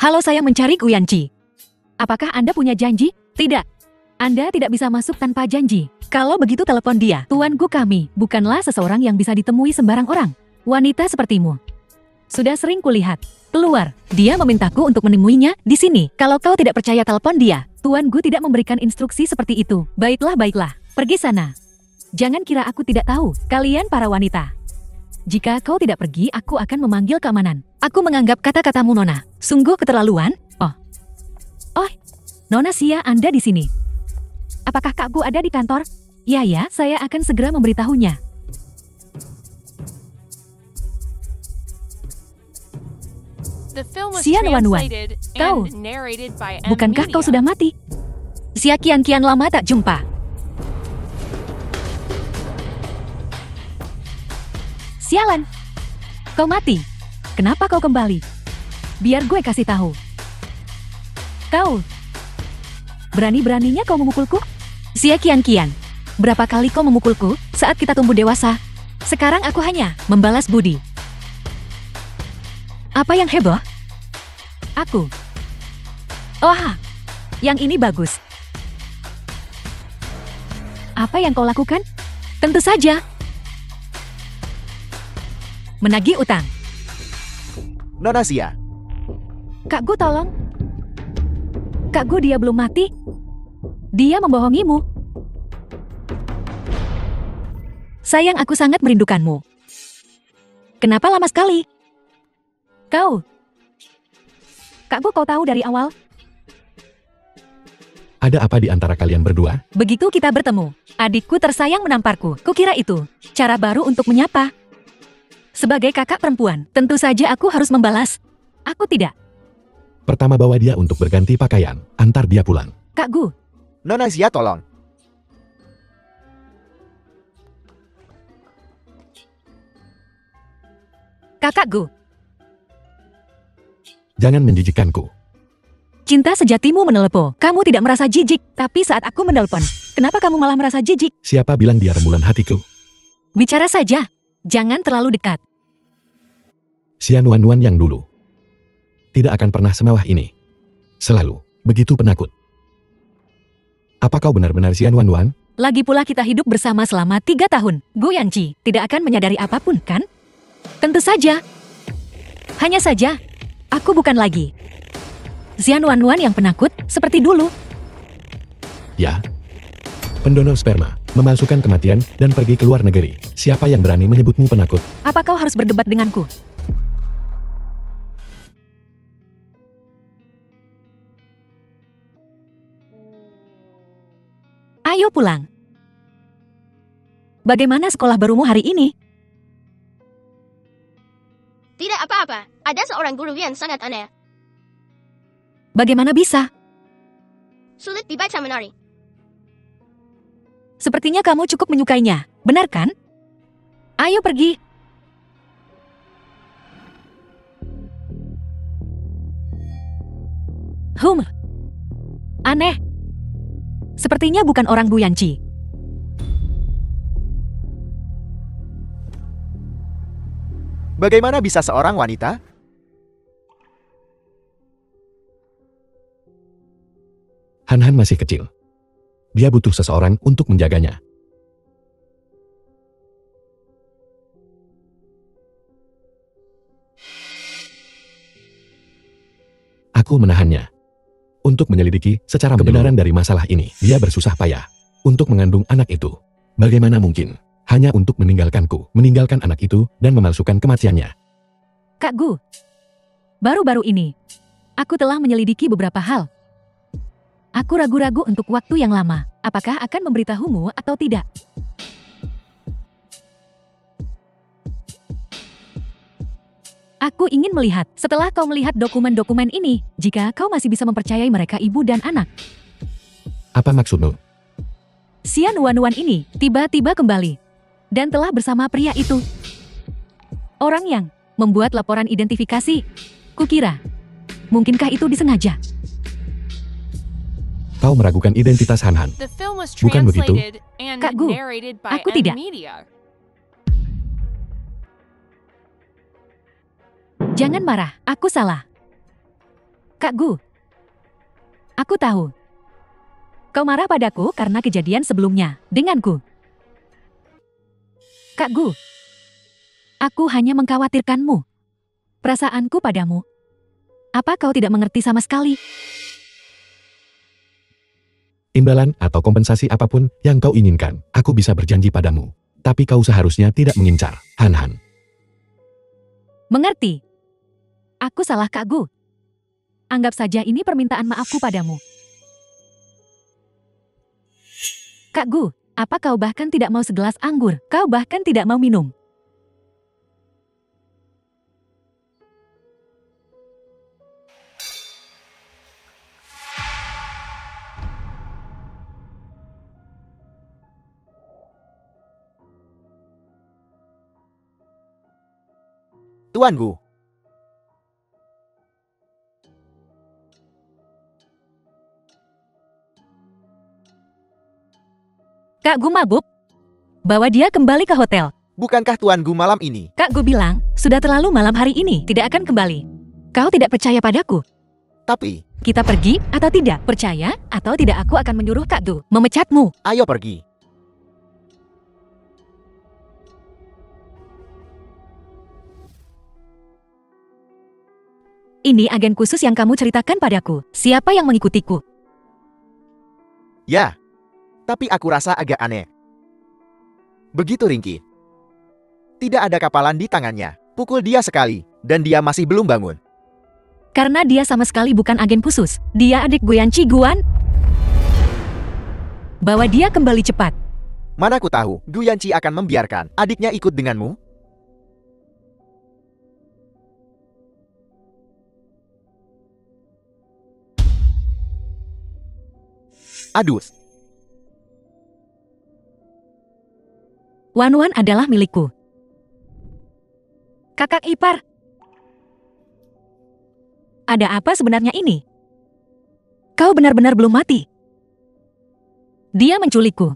Halo, saya mencari Gu Yanqi. Apakah Anda punya janji? Tidak. Anda tidak bisa masuk tanpa janji. Kalau begitu telepon dia. Tuan Gu, kami bukanlah seseorang yang bisa ditemui sembarang orang. Wanita sepertimu sudah sering kulihat. Keluar. Dia memintaku untuk menemuinya di sini. Kalau kau tidak percaya, telepon dia. Tuan Gu tidak memberikan instruksi seperti itu. Baiklah, baiklah. Pergi sana. Jangan kira aku tidak tahu. Kalian para wanita. Jika kau tidak pergi, aku akan memanggil keamanan. Aku menganggap kata-katamu, Nona, sungguh keterlaluan. Oh, Nona Xia, Anda di sini. Apakah Kak Gu ada di kantor? Ya, saya akan segera memberitahunya. Xian Wanwan, kau, bukankah kau sudah mati? Sekian lama tak jumpa. Sialan, kau mati. Kenapa kau kembali? Biar gue kasih tahu. Kau, berani-beraninya kau memukulku? Sekian, berapa kali kau memukulku saat kita tumbuh dewasa? Sekarang aku hanya membalas budi. Apa yang heboh? Aku. Oh, yang ini bagus. Apa yang kau lakukan? Tentu saja menagih utang. Nona Xia. Kak Gu, tolong. Kak Gu, dia belum mati. Dia membohongimu. Sayang, aku sangat merindukanmu. Kenapa lama sekali? Kau. Kak Gu, kau tahu dari awal? Ada apa di antara kalian berdua? Begitu kita bertemu, adikku tersayang menamparku. Kukira itu cara baru untuk menyapa. Sebagai kakak perempuan, tentu saja aku harus membalas. Aku tidak. Pertama bawa dia untuk berganti pakaian, antar dia pulang. Kak Gu. Nona Xia, tolong. Kakak Gu. Jangan menjijikkanku. Cinta sejatimu menelepo. Kamu tidak merasa jijik, tapi saat aku menelpon, kenapa kamu malah merasa jijik? Siapa bilang dia rembulan hatiku? Bicara saja. Jangan terlalu dekat. Xian Wanwan yang dulu tidak akan pernah semewah ini. Selalu begitu penakut. Apa kau benar-benar Xian Wanwan? Lagi pula kita hidup bersama selama 3 tahun. Gu Yanqi tidak akan menyadari apapun, kan? Tentu saja. Hanya saja, aku bukan lagi Xian Wanwan yang penakut seperti dulu. Ya. Pendonor sperma, memalsukan kematian, dan pergi ke luar negeri. Siapa yang berani menyebutmu penakut? Apa kau harus berdebat denganku? Ayo pulang. Bagaimana sekolah barumu hari ini? Tidak apa-apa, ada seorang guru yang sangat aneh. Bagaimana bisa? Sulit dibaca menari. Sepertinya kamu cukup menyukainya, benar kan? Ayo pergi. Aneh. Sepertinya bukan orang Gu Yanqi. Bagaimana bisa seorang wanita? Han masih kecil. Dia butuh seseorang untuk menjaganya. Aku menahannya untuk menyelidiki secara kebenaran dari masalah ini. Dia bersusah payah untuk mengandung anak itu. Bagaimana mungkin? Hanya untuk meninggalkanku, meninggalkan anak itu, dan memalsukan kematiannya. Kak Gu, baru-baru ini, aku telah menyelidiki beberapa hal. Aku ragu-ragu untuk waktu yang lama, apakah akan memberitahumu atau tidak. Aku ingin melihat, setelah kau melihat dokumen-dokumen ini, jika kau masih bisa mempercayai mereka ibu dan anak. Apa maksudmu? Xian Wanwan ini tiba-tiba kembali dan telah bersama pria itu. Orang yang membuat laporan identifikasi. Kukira, mungkinkah itu disengaja? Kau meragukan identitas Han. Bukan begitu? Kak Gu, aku tidak. Jangan marah, aku salah. Kak Gu. Aku tahu. Kau marah padaku karena kejadian sebelumnya denganku. Kak Gu. Aku hanya mengkhawatirkanmu. Perasaanku padamu. Apa kau tidak mengerti sama sekali? Imbalan atau kompensasi apapun yang kau inginkan, aku bisa berjanji padamu. Tapi kau seharusnya tidak mengincar, Han Han. Mengerti? Aku salah Kak Gu. Anggap saja ini permintaan maafku padamu. Kak Gu, apa kau bahkan tidak mau segelas anggur? Kau bahkan tidak mau minum. Tuan Gu. Kak Gu mabuk? Bawa dia kembali ke hotel. Bukankah Tuan Gu malam ini? Kak Gu bilang, sudah terlalu malam hari ini, tidak akan kembali. Kau tidak percaya padaku? Tapi, Kita pergi atau tidak? Percaya atau tidak aku akan menyuruh Kak Gu memecatmu. ayo pergi. Ini agen khusus yang kamu ceritakan padaku. Siapa yang mengikutiku? Ya, tapi aku rasa agak aneh. Begitu Ringki. Tidak ada kapalan di tangannya. Pukul dia sekali, dan dia masih belum bangun. Karena dia sama sekali bukan agen khusus. Dia adik Guyanci Guan. Bawa dia kembali cepat. Mana ku tahu, Guyanci akan membiarkan adiknya ikut denganmu? Aduh, Wan adalah milikku. Kakak ipar. Ada apa sebenarnya ini? Kau benar-benar belum mati. Dia menculikku.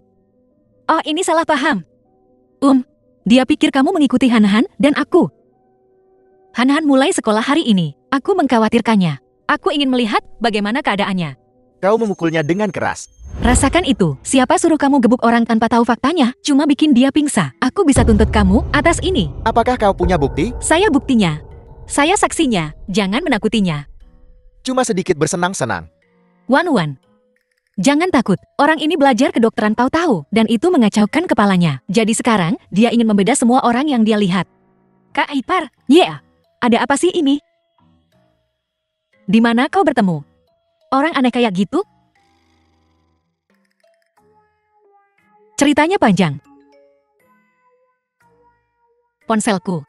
Oh, ini salah paham. Dia pikir kamu mengikuti Han dan aku. Han mulai sekolah hari ini. Aku mengkhawatirkannya. Aku ingin melihat bagaimana keadaannya. kau memukulnya dengan keras. Rasakan itu. Siapa suruh kamu gebuk orang tanpa tahu faktanya? Cuma bikin dia pingsan. Aku bisa tuntut kamu atas ini. Apakah kau punya bukti? Saya buktinya. Saya saksinya. Jangan menakutinya. Cuma sedikit bersenang-senang. Wan. Jangan takut. Orang ini belajar kedokteran tahu-tahu. Dan itu mengacaukan kepalanya. Jadi sekarang, dia ingin membedah semua orang yang dia lihat. Kak ipar. Ada apa sih ini? Di mana kau bertemu? Orang aneh kayak gitu? Ceritanya panjang. Ponselku.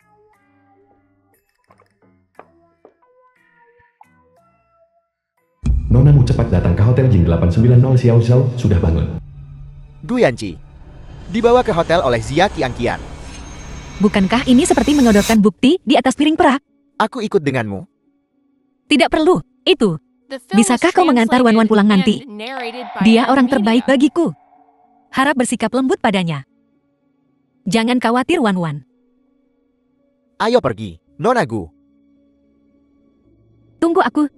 Nonamu cepat datang ke Hotel Jing 890 Xiao Xiao sudah bangun. Guyanci. Dibawa ke hotel oleh Zia Qianqian. Bukankah ini seperti menyodorkan bukti di atas piring perak? Aku ikut denganmu. Tidak perlu. Itu. Bisakah kau mengantar Wan pulang nanti? Dia orang terbaik bagiku. Harap bersikap lembut padanya. Jangan khawatir Wan. Ayo pergi, Nona Gu. Tunggu aku.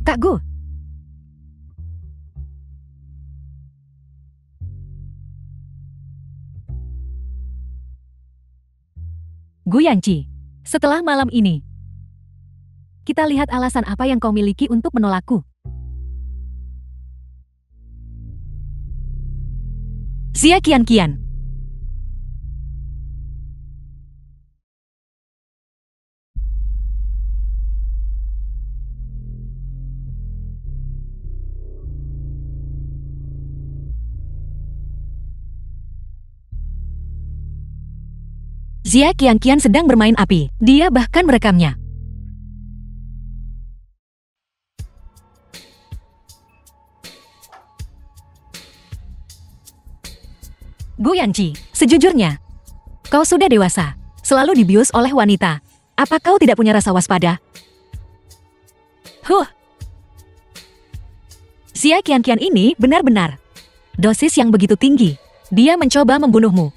Kak Gu. Guyanci, setelah malam ini, kita lihat alasan apa yang kau miliki untuk menolakku. Zia Qianqian. Zia Qianqian sedang bermain api. Dia bahkan merekamnya. Guyanci, sejujurnya, kau sudah dewasa, selalu dibius oleh wanita. Apa kau tidak punya rasa waspada? Xia Qianqian ini benar-benar dosis yang begitu tinggi. Dia mencoba membunuhmu.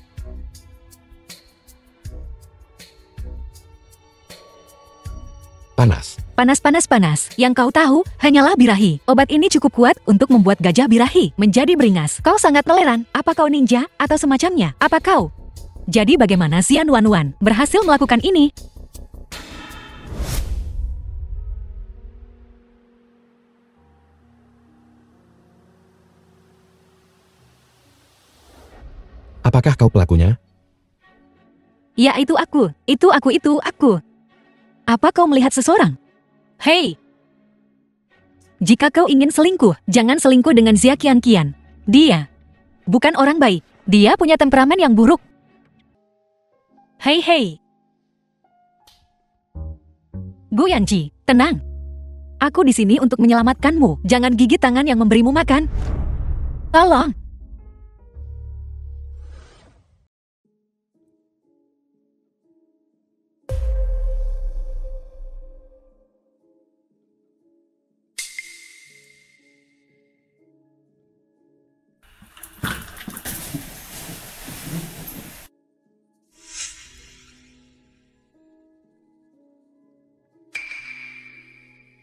Panas. Panas. Yang kau tahu hanyalah birahi. Obat ini cukup kuat untuk membuat gajah birahi menjadi beringas. Kau sangat toleran. Apa kau ninja atau semacamnya? Apa kau? Jadi bagaimana Xian Wanwan berhasil melakukan ini? Apakah kau pelakunya? Ya, itu aku. Itu aku. Apa kau melihat seseorang? Hei! Jika kau ingin selingkuh, jangan selingkuh dengan Xia Qianqian. Dia bukan orang baik. Dia punya temperamen yang buruk. Hei! Gu Yanji, tenang. Aku di sini untuk menyelamatkanmu. Jangan gigit tangan yang memberimu makan. Tolong.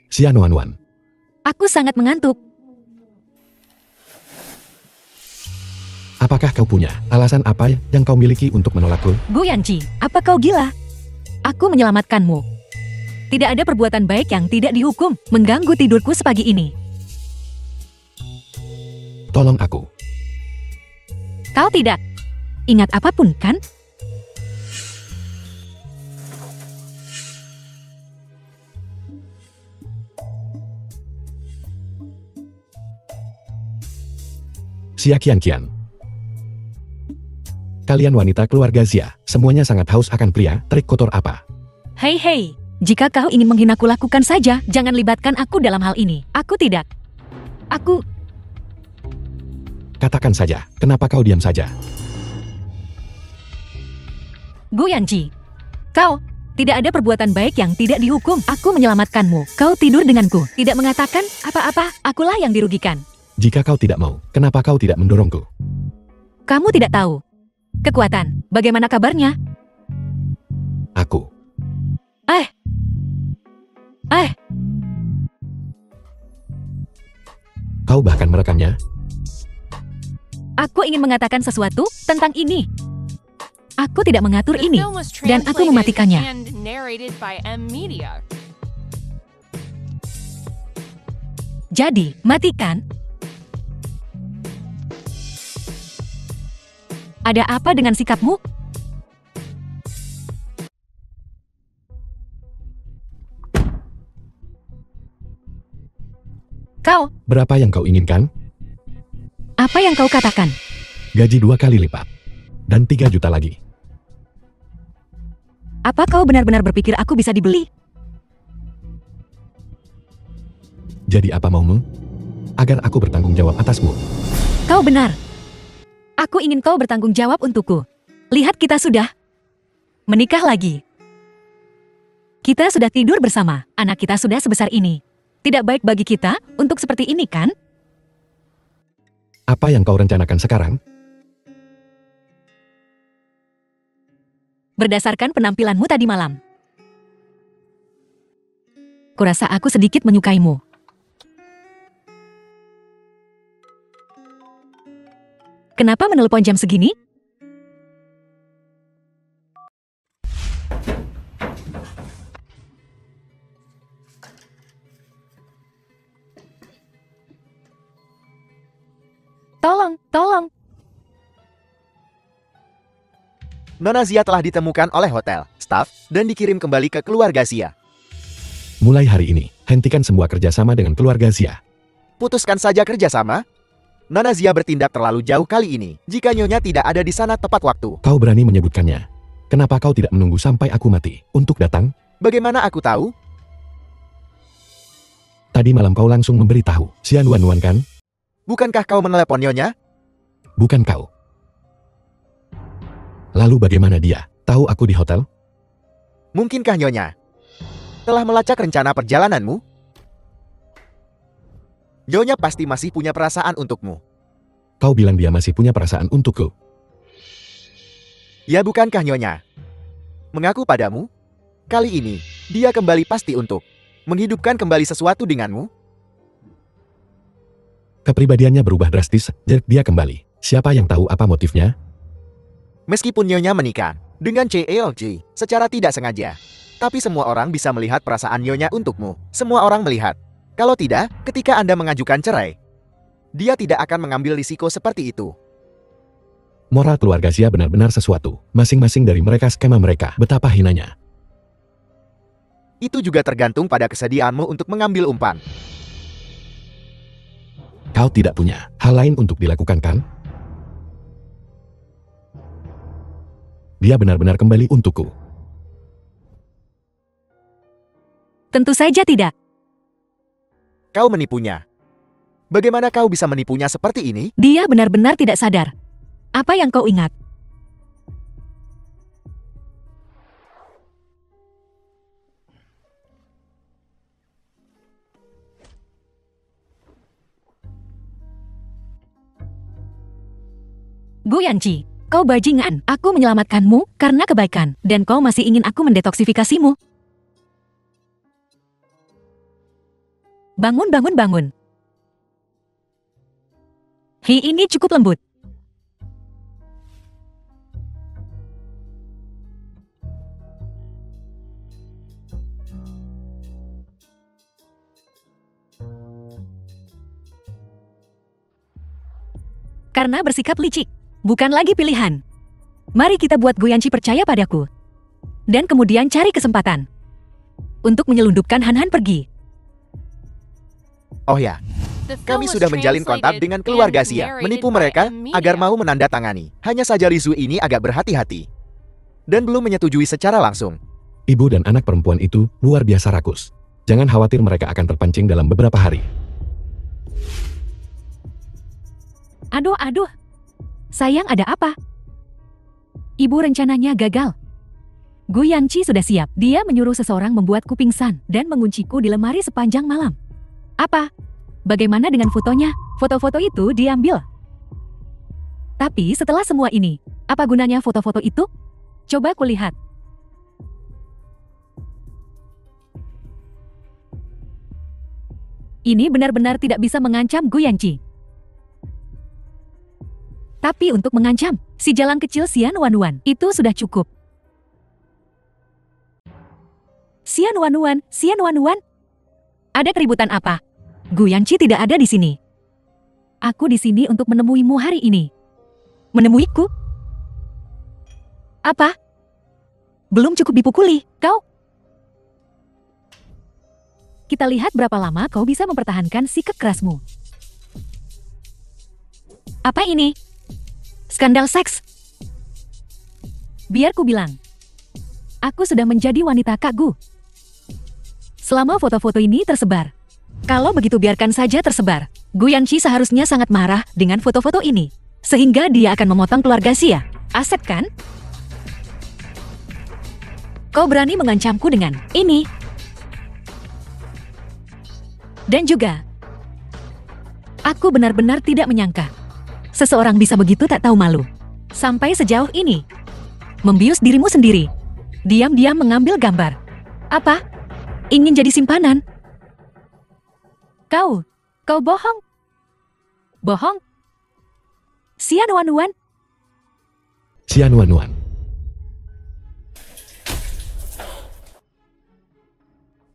Xian Wanwan. Aku sangat mengantuk. Apakah kau punya alasan apa yang kau miliki untuk menolakku? Gu Yanji, apa kau gila? Aku menyelamatkanmu. Tidak ada perbuatan baik yang tidak dihukum mengganggu tidurku sepagi ini. Tolong aku. Kau tidak ingat apapun, kan? Xia Qianqian. Kalian wanita keluarga Xia, semuanya sangat haus akan pria, trik kotor apa? Hei, jika kau ingin menghinaku lakukan saja, jangan libatkan aku dalam hal ini. Aku tidak. Aku... Katakan saja, kenapa kau diam saja? Gu Yanji, kau tidak ada perbuatan baik yang tidak dihukum. Aku menyelamatkanmu. Kau tidur denganku, tidak mengatakan apa-apa. Akulah yang dirugikan. Jika kau tidak mau, kenapa kau tidak mendorongku? Kamu tidak tahu. Kekuatan, bagaimana kabarnya? Aku. Kau bahkan merekamnya? Aku ingin mengatakan sesuatu tentang ini. Aku tidak mengatur ini, dan aku mematikannya. Jadi, matikan. Ada apa dengan sikapmu? Kau, Berapa yang kau inginkan? apa yang kau katakan? Gaji 2 kali lipat. Dan 3 juta lagi. Apa kau benar-benar berpikir aku bisa dibeli? Jadi apa maumu? Agar aku bertanggung jawab atasmu. Kau benar. Aku ingin kau bertanggung jawab untukku. Lihat, kita sudah menikah lagi. Kita sudah tidur bersama. Anak kita sudah sebesar ini. Tidak baik bagi kita untuk seperti ini, kan? Apa yang kau rencanakan sekarang? Berdasarkan penampilanmu tadi malam, kurasa aku sedikit menyukaimu. Kenapa menelepon jam segini? Tolong. Nona Xia telah ditemukan oleh hotel, staf, dan dikirim kembali ke keluarga Xia. Mulai hari ini, hentikan semua kerjasama dengan keluarga Xia. Putuskan saja kerjasama. Nona Xia bertindak terlalu jauh kali ini. Jika Nyonya tidak ada di sana tepat waktu, Kau berani menyebutkannya. Kenapa kau tidak menunggu sampai aku mati untuk datang? bagaimana aku tahu? Tadi malam kau langsung memberitahu. Xian Wanwan kan? Bukankah kau menelepon Nyonya? Bukan kau. Lalu bagaimana dia tahu aku di hotel? Mungkinkah Nyonya telah melacak rencana perjalananmu? Nyonya pasti masih punya perasaan untukmu. Kau bilang dia masih punya perasaan untukku. Ya bukankah Nyonya mengaku padamu? Kali ini, dia kembali pasti untuk menghidupkan kembali sesuatu denganmu. Kepribadiannya berubah drastis, sejak dia kembali. Siapa yang tahu apa motifnya? Meskipun Nyonya menikah dengan CLJ secara tidak sengaja, tapi semua orang bisa melihat perasaan Nyonya untukmu. Semua orang melihat. Kalau tidak, ketika Anda mengajukan cerai, dia tidak akan mengambil risiko seperti itu. Moral keluarga Xia benar-benar sesuatu. Masing-masing dari mereka skema mereka. Betapa hinanya. Itu juga tergantung pada kesediaanmu untuk mengambil umpan. Kau tidak punya hal lain untuk dilakukan, kan? Dia benar-benar kembali untukku. Tentu saja tidak. Kau menipunya. Bagaimana kau bisa menipunya seperti ini? Dia benar-benar tidak sadar. Apa yang kau ingat? Gu Yanqi, kau bajingan. Aku menyelamatkanmu karena kebaikan. Dan kau masih ingin aku mendetoksifikasimu. Bangun, bangun, bangun. Ini cukup lembut. Karena bersikap licik, bukan lagi pilihan. Mari kita buat Gu Yanqi percaya padaku. Dan kemudian cari kesempatan untuk menyelundupkan Han-Han pergi. Oh ya, kami sudah menjalin kontak dengan keluarga Xia, menipu mereka agar mau menandatangani. Hanya saja Lizu ini agak berhati-hati dan belum menyetujui secara langsung. Ibu dan anak perempuan itu luar biasa rakus. Jangan khawatir, mereka akan terpancing dalam beberapa hari. Aduh. Sayang, ada apa? Ibu rencananya gagal. Gu Yanqi sudah siap. Dia menyuruh seseorang membuatku pingsan dan mengunciku di lemari sepanjang malam. Apa? Bagaimana dengan fotonya? Foto-foto itu diambil. Tapi setelah semua ini, apa gunanya foto-foto itu? Coba kulihat. Ini benar-benar tidak bisa mengancam Gu Yanqi. Tapi untuk mengancam si jalan kecil Xian Wanwan itu sudah cukup. Xian Wanwan. Ada keributan apa? Gu Yanqi tidak ada di sini. Aku di sini untuk menemuimu hari ini. Menemuiku? Apa? Belum cukup dipukuli, kau? Kita lihat berapa lama kau bisa mempertahankan sikap kerasmu. Apa ini? Skandal seks? Biar ku bilang. Aku sudah menjadi wanita Kak Gu. Selama foto-foto ini tersebar. Kalau begitu biarkan saja tersebar. Gu Yanqi seharusnya sangat marah dengan foto-foto ini. Sehingga dia akan memotong keluarga Xia. Aset kan? Kau berani mengancamku dengan ini. Dan juga, aku benar-benar tidak menyangka seseorang bisa begitu tak tahu malu. Sampai sejauh ini. Membius dirimu sendiri. Diam-diam mengambil gambar. Apa? Ingin jadi simpanan? Kau bohong. Bohong? Xian Wanwan? Xian Wanwan.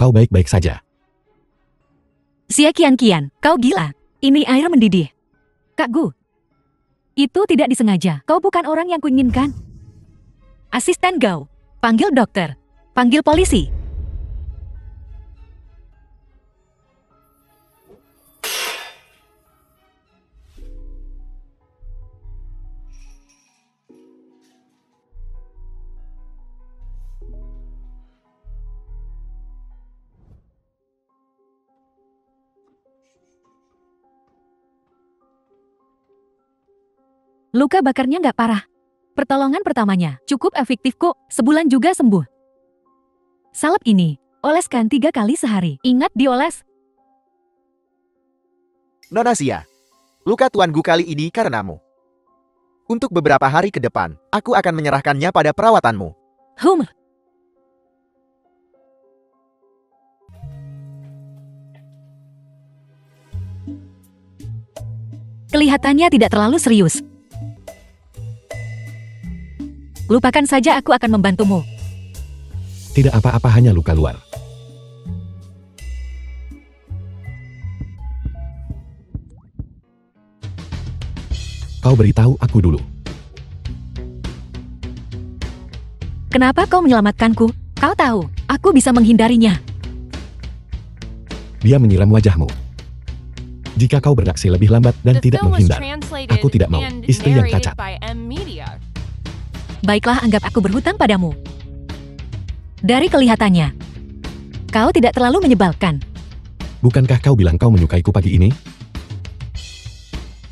Kau baik-baik saja. Xia Qian, kau gila. Ini air mendidih. Kak Gu. Itu tidak disengaja. Kau bukan orang yang kuinginkan. Asisten Gao. Panggil dokter. Panggil polisi. Luka bakarnya nggak parah. Pertolongan pertamanya cukup efektif kok, sebulan juga sembuh. Salep ini, oleskan 3 kali sehari. Ingat dioles. Nona Xia, luka tuanku kali ini karenamu. Untuk beberapa hari ke depan, aku akan menyerahkannya pada perawatanmu. Kelihatannya tidak terlalu serius. Lupakan saja, aku akan membantumu. Tidak apa-apa, hanya luka luar. Kau beritahu aku dulu. Kenapa kau menyelamatkanku? Kau tahu, aku bisa menghindarinya. Dia menyiram wajahmu. Jika kau beraksi lebih lambat dan tidak menghindar, aku tidak mau istri yang cacat. Baiklah, anggap aku berhutang padamu. Dari kelihatannya, kau tidak terlalu menyebalkan. Bukankah kau bilang kau menyukaiku pagi ini?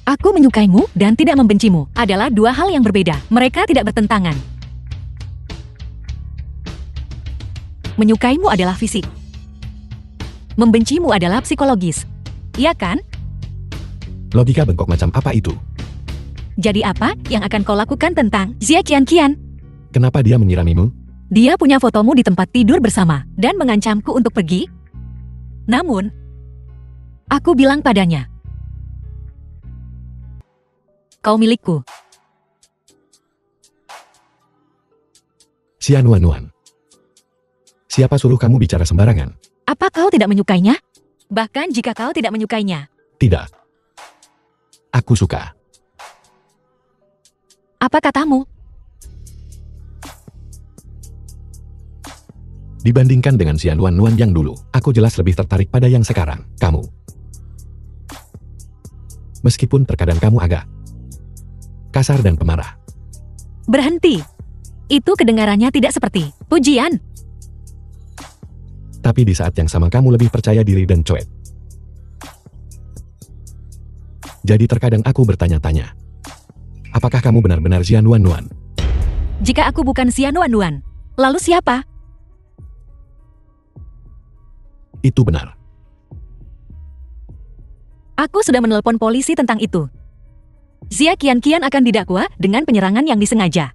Aku menyukaimu dan tidak membencimu adalah dua hal yang berbeda. Mereka tidak bertentangan. Menyukaimu adalah fisik. Membencimu adalah psikologis. Iya kan? Logika bengkok macam apa itu? Jadi apa yang akan kau lakukan tentang Xia Qianqian? Kenapa dia menyiramimu? Dia punya fotomu di tempat tidur bersama dan mengancamku untuk pergi. Namun, aku bilang padanya, kau milikku. Xia Nuan. Siapa suruh kamu bicara sembarangan? Apa kau tidak menyukainya? Bahkan jika kau tidak menyukainya. Tidak. Aku suka. Apa katamu? Dibandingkan dengan Xia Nuan yang dulu, aku jelas lebih tertarik pada yang sekarang, kamu. Meskipun terkadang kamu agak kasar dan pemarah. Berhenti. Itu kedengarannya tidak seperti pujian. Tapi di saat yang sama kamu lebih percaya diri dan cuek. Jadi terkadang aku bertanya-tanya, apakah kamu benar-benar Xia Nuan? Jika aku bukan Xia Nuan, lalu siapa? Itu benar. Aku sudah menelpon polisi tentang itu. Xia Qianqian akan didakwa dengan penyerangan yang disengaja.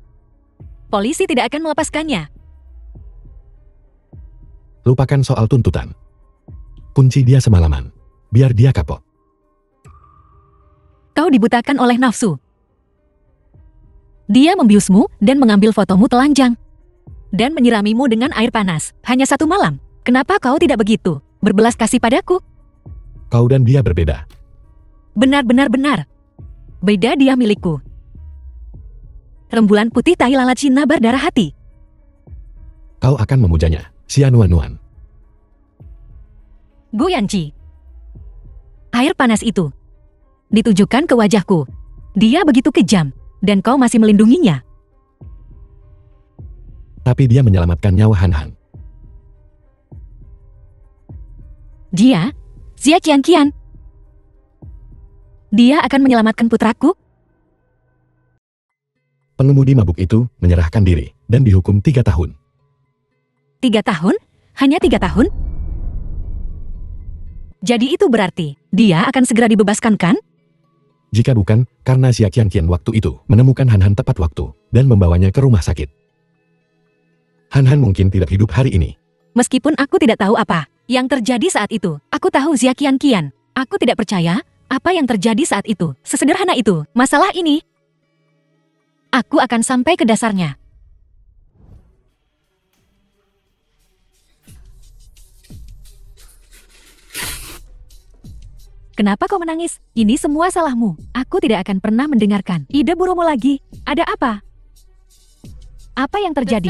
Polisi tidak akan melepaskannya. Lupakan soal tuntutan. Kunci dia semalaman. Biar dia kapok. Kau dibutakan oleh nafsu. Dia membiusmu dan mengambil fotomu telanjang. Dan menyiramimu dengan air panas. Hanya satu malam. Kenapa kau tidak begitu? Berbelas kasih padaku. Kau dan dia berbeda. Benar. Beda, dia milikku. Rembulan putih tahi lalat Cina berdarah hati. Kau akan memujanya, Xia Nuan. Gu Yanqi. Air panas itu ditujukan ke wajahku. Dia begitu kejam, dan kau masih melindunginya. Tapi dia menyelamatkan nyawa Han Han. Dia, Xia Qianqian. Dia akan menyelamatkan putraku? Pengemudi mabuk itu menyerahkan diri dan dihukum 3 tahun. 3 tahun? Hanya 3 tahun? Jadi itu berarti dia akan segera dibebaskan, kan? Jika bukan, karena Xia Qianqian waktu itu menemukan Han Han tepat waktu dan membawanya ke rumah sakit. Han Han mungkin tidak hidup hari ini. Meskipun aku tidak tahu apa yang terjadi saat itu, aku tahu Xia Qianqian. Aku tidak percaya apa yang terjadi saat itu. Sesederhana itu, masalah ini. Aku akan sampai ke dasarnya. Kenapa kau menangis? Ini semua salahmu. Aku tidak akan pernah mendengarkan ide burumu lagi. Ada apa? Apa yang terjadi?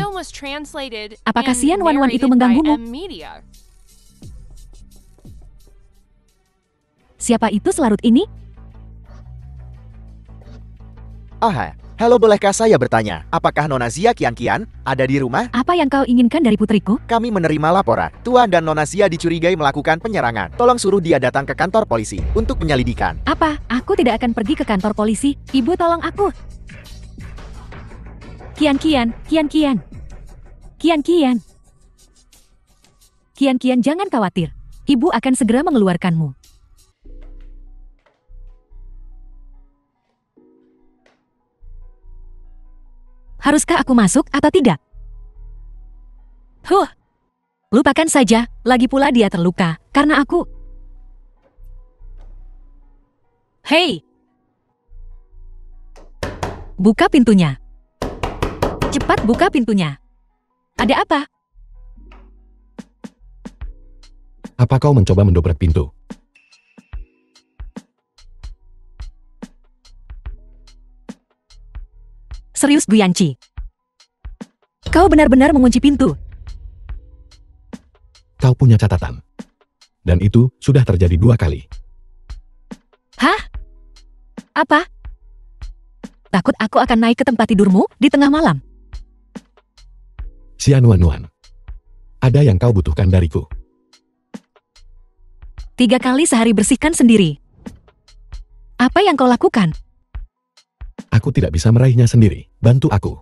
Apakah Xia Nuan itu mengganggumu? Siapa itu selarut ini? Halo, bolehkah saya bertanya, apakah Nona Xia Qianqian ada di rumah? Apa yang kau inginkan dari putriku? Kami menerima laporan. Tuan dan Nona Xia dicurigai melakukan penyerangan. Tolong suruh dia datang ke kantor polisi untuk penyelidikan. Apa? Aku tidak akan pergi ke kantor polisi. Ibu, tolong aku. Qianqian, jangan khawatir. Ibu akan segera mengeluarkanmu. Haruskah aku masuk atau tidak? Lupakan saja, lagi pula dia terluka, karena aku... Hei! Buka pintunya. Cepat buka pintunya. Ada apa? Apa kau mencoba mendobrak pintu? Serius Bu Yanci? Kau benar-benar mengunci pintu? Kau punya catatan. Dan itu sudah terjadi 2 kali. Hah? Apa? Takut aku akan naik ke tempat tidurmu di tengah malam? Xianuan-nuan. Ada yang kau butuhkan dariku. 3 kali sehari bersihkan sendiri. Apa yang kau lakukan? Aku tidak bisa meraihnya sendiri. Bantu aku.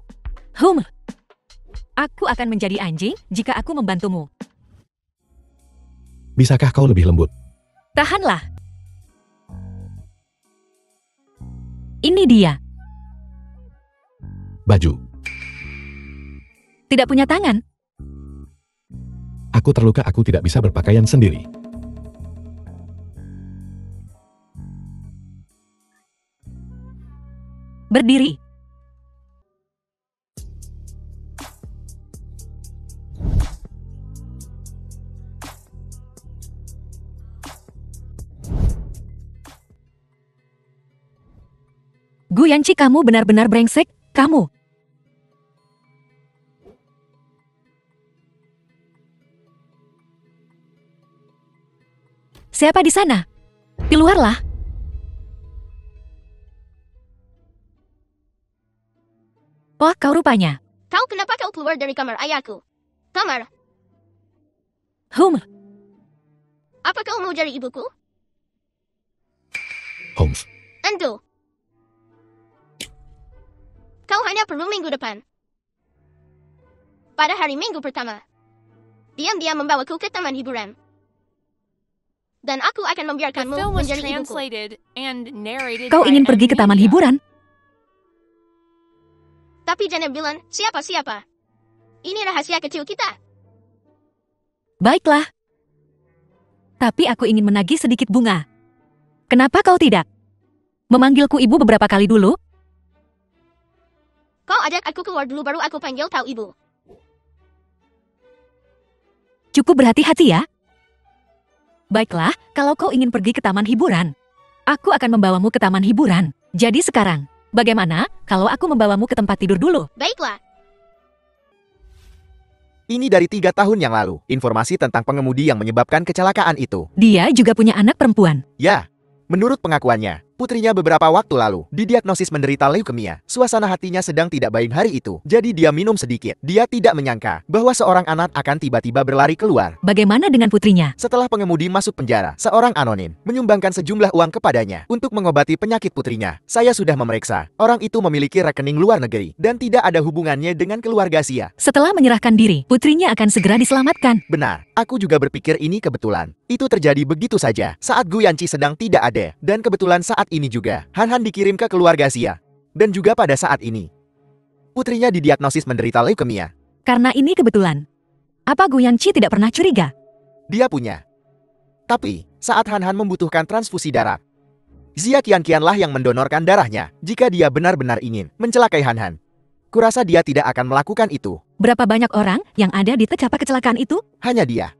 Aku akan menjadi anjing jika aku membantumu. Bisakah kau lebih lembut? Tahanlah. Ini dia. Baju. Tidak punya tangan. Aku terluka, aku tidak bisa berpakaian sendiri. Berdiri. Gu Yanci, kamu benar-benar brengsek, kamu. Siapa di sana? Keluarlah. Oh, kau rupanya. Kau kenapa kau keluar dari kamar ayahku? Kamar, apa kau mau jadi ibuku? Holmes. Tentu. Kau hanya perlu minggu depan. Pada hari minggu pertama, diam-diam membawaku ke taman hiburan. Dan aku akan The membiarkanmu film was menjadi ibuku. translated and narrated Kau by ingin pergi ke taman Amelia. hiburan? Tapi jangan bilang siapa-siapa. Ini rahasia kecil kita. Baiklah. Tapi aku ingin menagih sedikit bunga. Kenapa kau tidak memanggilku ibu beberapa kali dulu? Kau ajak aku keluar dulu baru aku panggil kau ibu. Cukup berhati-hati ya. Baiklah, kalau kau ingin pergi ke taman hiburan, aku akan membawamu ke taman hiburan. Jadi sekarang, bagaimana kalau aku membawamu ke tempat tidur dulu? Baiklah. Ini dari 3 tahun yang lalu, informasi tentang pengemudi yang menyebabkan kecelakaan itu. Dia juga punya anak perempuan. Ya, menurut pengakuannya, putrinya beberapa waktu lalu didiagnosis menderita leukemia. Suasana hatinya sedang tidak baik hari itu, jadi dia minum sedikit. Dia tidak menyangka bahwa seorang anak akan tiba-tiba berlari keluar. Bagaimana dengan putrinya? Setelah pengemudi masuk penjara, seorang anonim menyumbangkan sejumlah uang kepadanya untuk mengobati penyakit putrinya. Saya sudah memeriksa, orang itu memiliki rekening luar negeri dan tidak ada hubungannya dengan keluarga Xia. Setelah menyerahkan diri, putrinya akan segera diselamatkan. Benar, aku juga berpikir ini kebetulan. Itu terjadi begitu saja saat Gu Yanci sedang tidak ada, dan kebetulan saat ini juga Han Han dikirim ke keluarga Xia. Dan juga pada saat ini, putrinya didiagnosis menderita leukemia. Karena ini kebetulan. Apa Gu Yanci tidak pernah curiga? Dia punya. Tapi, saat Han Han membutuhkan transfusi darah, Xia kian-kianlah yang mendonorkan darahnya jika dia benar-benar ingin mencelakai Han Han. Kurasa dia tidak akan melakukan itu. Berapa banyak orang yang ada di tecapa kecelakaan itu? Hanya dia.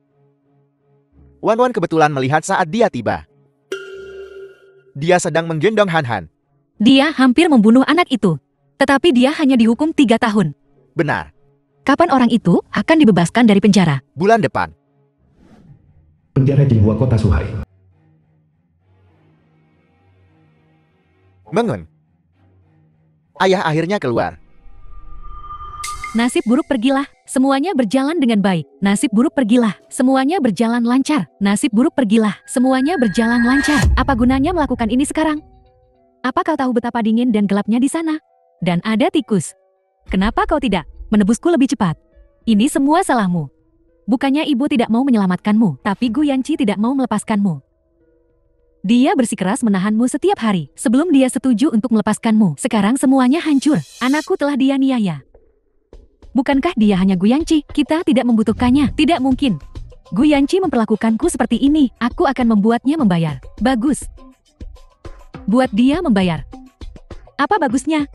Wan Wan kebetulan melihat saat dia tiba. Dia sedang menggendong Han Han. Dia hampir membunuh anak itu. Tetapi dia hanya dihukum 3 tahun. Benar, Kapan orang itu akan dibebaskan dari penjara? bulan depan. Penjara Jinghua Kota Suhai. Mengun. Ayah akhirnya keluar. Nasib buruk pergilah, semuanya berjalan dengan baik. Nasib buruk pergilah, semuanya berjalan lancar. Nasib buruk pergilah, semuanya berjalan lancar. Apa gunanya melakukan ini sekarang? Apa kau tahu betapa dingin dan gelapnya di sana? Dan ada tikus. Kenapa kau tidak menebusku lebih cepat? Ini semua salahmu. Bukannya ibu tidak mau menyelamatkanmu, tapi Gu Yanci tidak mau melepaskanmu. Dia bersikeras menahanmu setiap hari sebelum dia setuju untuk melepaskanmu. Sekarang semuanya hancur. Anakku telah dianiaya. Bukankah dia hanya Gu Yanqi? Kita tidak membutuhkannya. Tidak mungkin. Gu Yanqi memperlakukanku seperti ini. Aku akan membuatnya membayar. Bagus. Buat dia membayar. Apa bagusnya?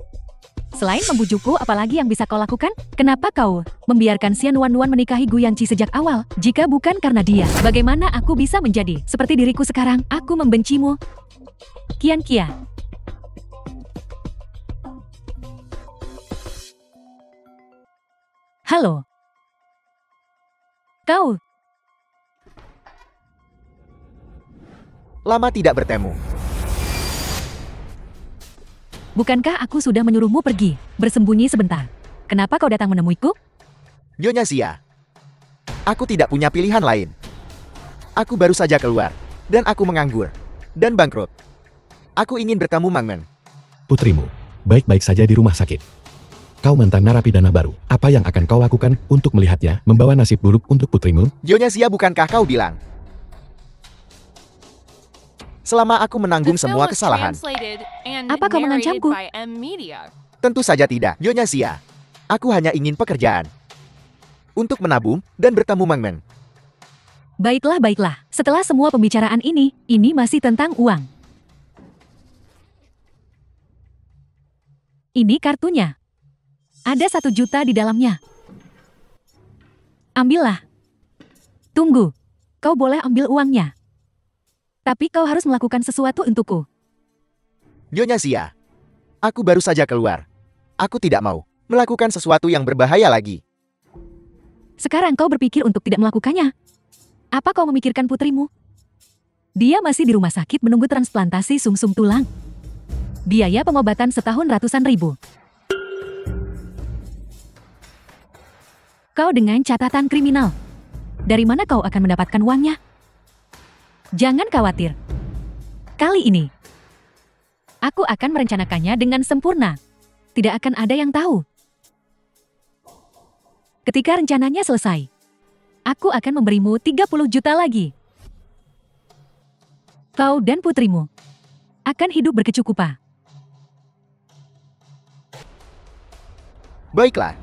Selain membujukku, apalagi yang bisa kau lakukan? Kenapa kau membiarkan Xian Wanwan menikahi Gu Yanqi sejak awal? Jika bukan karena dia, bagaimana aku bisa menjadi seperti diriku sekarang? Aku membencimu. Qian Kia. Halo. Kau. Lama tidak bertemu. Bukankah aku sudah menyuruhmu pergi, bersembunyi sebentar? Kenapa kau datang menemuiku? Nyonya Xia. Aku tidak punya pilihan lain. Aku baru saja keluar. Dan aku menganggur. Dan bangkrut. Aku ingin bertemu Mangmen. Putrimu, baik-baik saja di rumah sakit. Kau mantan narapidana baru. Apa yang akan kau lakukan untuk melihatnya membawa nasib buruk untuk putrimu? Nyonya Xia, bukankah kau bilang? Selama aku menanggung The film semua was kesalahan. translated and Apa kau narrated mengancamku? by M Media. Tentu saja tidak, Nyonya Xia. Aku hanya ingin pekerjaan. Untuk menabung dan bertemu Mangmen. Baiklah, baiklah. Setelah semua pembicaraan ini masih tentang uang. Ini kartunya. Ada 1 juta di dalamnya. Ambillah. Tunggu. Kau boleh ambil uangnya. Tapi kau harus melakukan sesuatu untukku. Nyonya Xia. Aku baru saja keluar. Aku tidak mau melakukan sesuatu yang berbahaya lagi. Sekarang kau berpikir untuk tidak melakukannya. Apa kau memikirkan putrimu? Dia masih di rumah sakit menunggu transplantasi sumsum tulang. Biaya pengobatan setahun ratusan ribu. Kau dengan catatan kriminal. Dari mana kau akan mendapatkan uangnya? Jangan khawatir. Kali ini, aku akan merencanakannya dengan sempurna. Tidak akan ada yang tahu. Ketika rencananya selesai, aku akan memberimu 30 juta lagi. Kau dan putrimu akan hidup berkecukupan. Baiklah.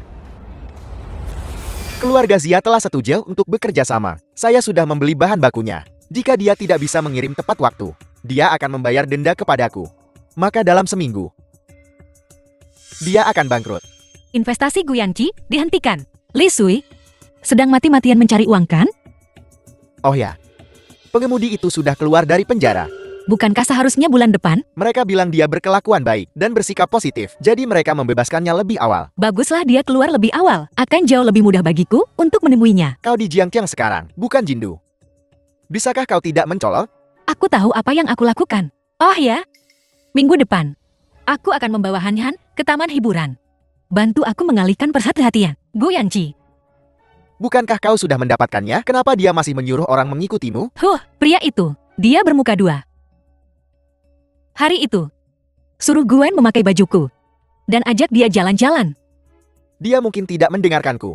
Keluarga Xia telah setuju untuk bekerja sama. Saya sudah membeli bahan bakunya. Jika dia tidak bisa mengirim tepat waktu, dia akan membayar denda kepadaku. Maka dalam seminggu, dia akan bangkrut. Investasi Gu Yanqi dihentikan. Li Sui sedang mati-matian mencari uang, kan? Oh ya, pengemudi itu sudah keluar dari penjara. Bukankah seharusnya bulan depan? Mereka bilang dia berkelakuan baik dan bersikap positif, jadi mereka membebaskannya lebih awal. Baguslah dia keluar lebih awal. Akan jauh lebih mudah bagiku untuk menemuinya. Kau di Jiangqiang sekarang, bukan Jindu. Bisakah kau tidak mencolok? Aku tahu apa yang aku lakukan. Oh ya? Minggu depan, aku akan membawa Han Han ke taman hiburan. Bantu aku mengalihkan perhatian. Gu Yanqi. Bukankah kau sudah mendapatkannya? Kenapa dia masih menyuruh orang mengikutimu? Pria itu. Dia bermuka dua. Hari itu, suruh Gwen memakai bajuku. Dan ajak dia jalan-jalan. Dia mungkin tidak mendengarkanku.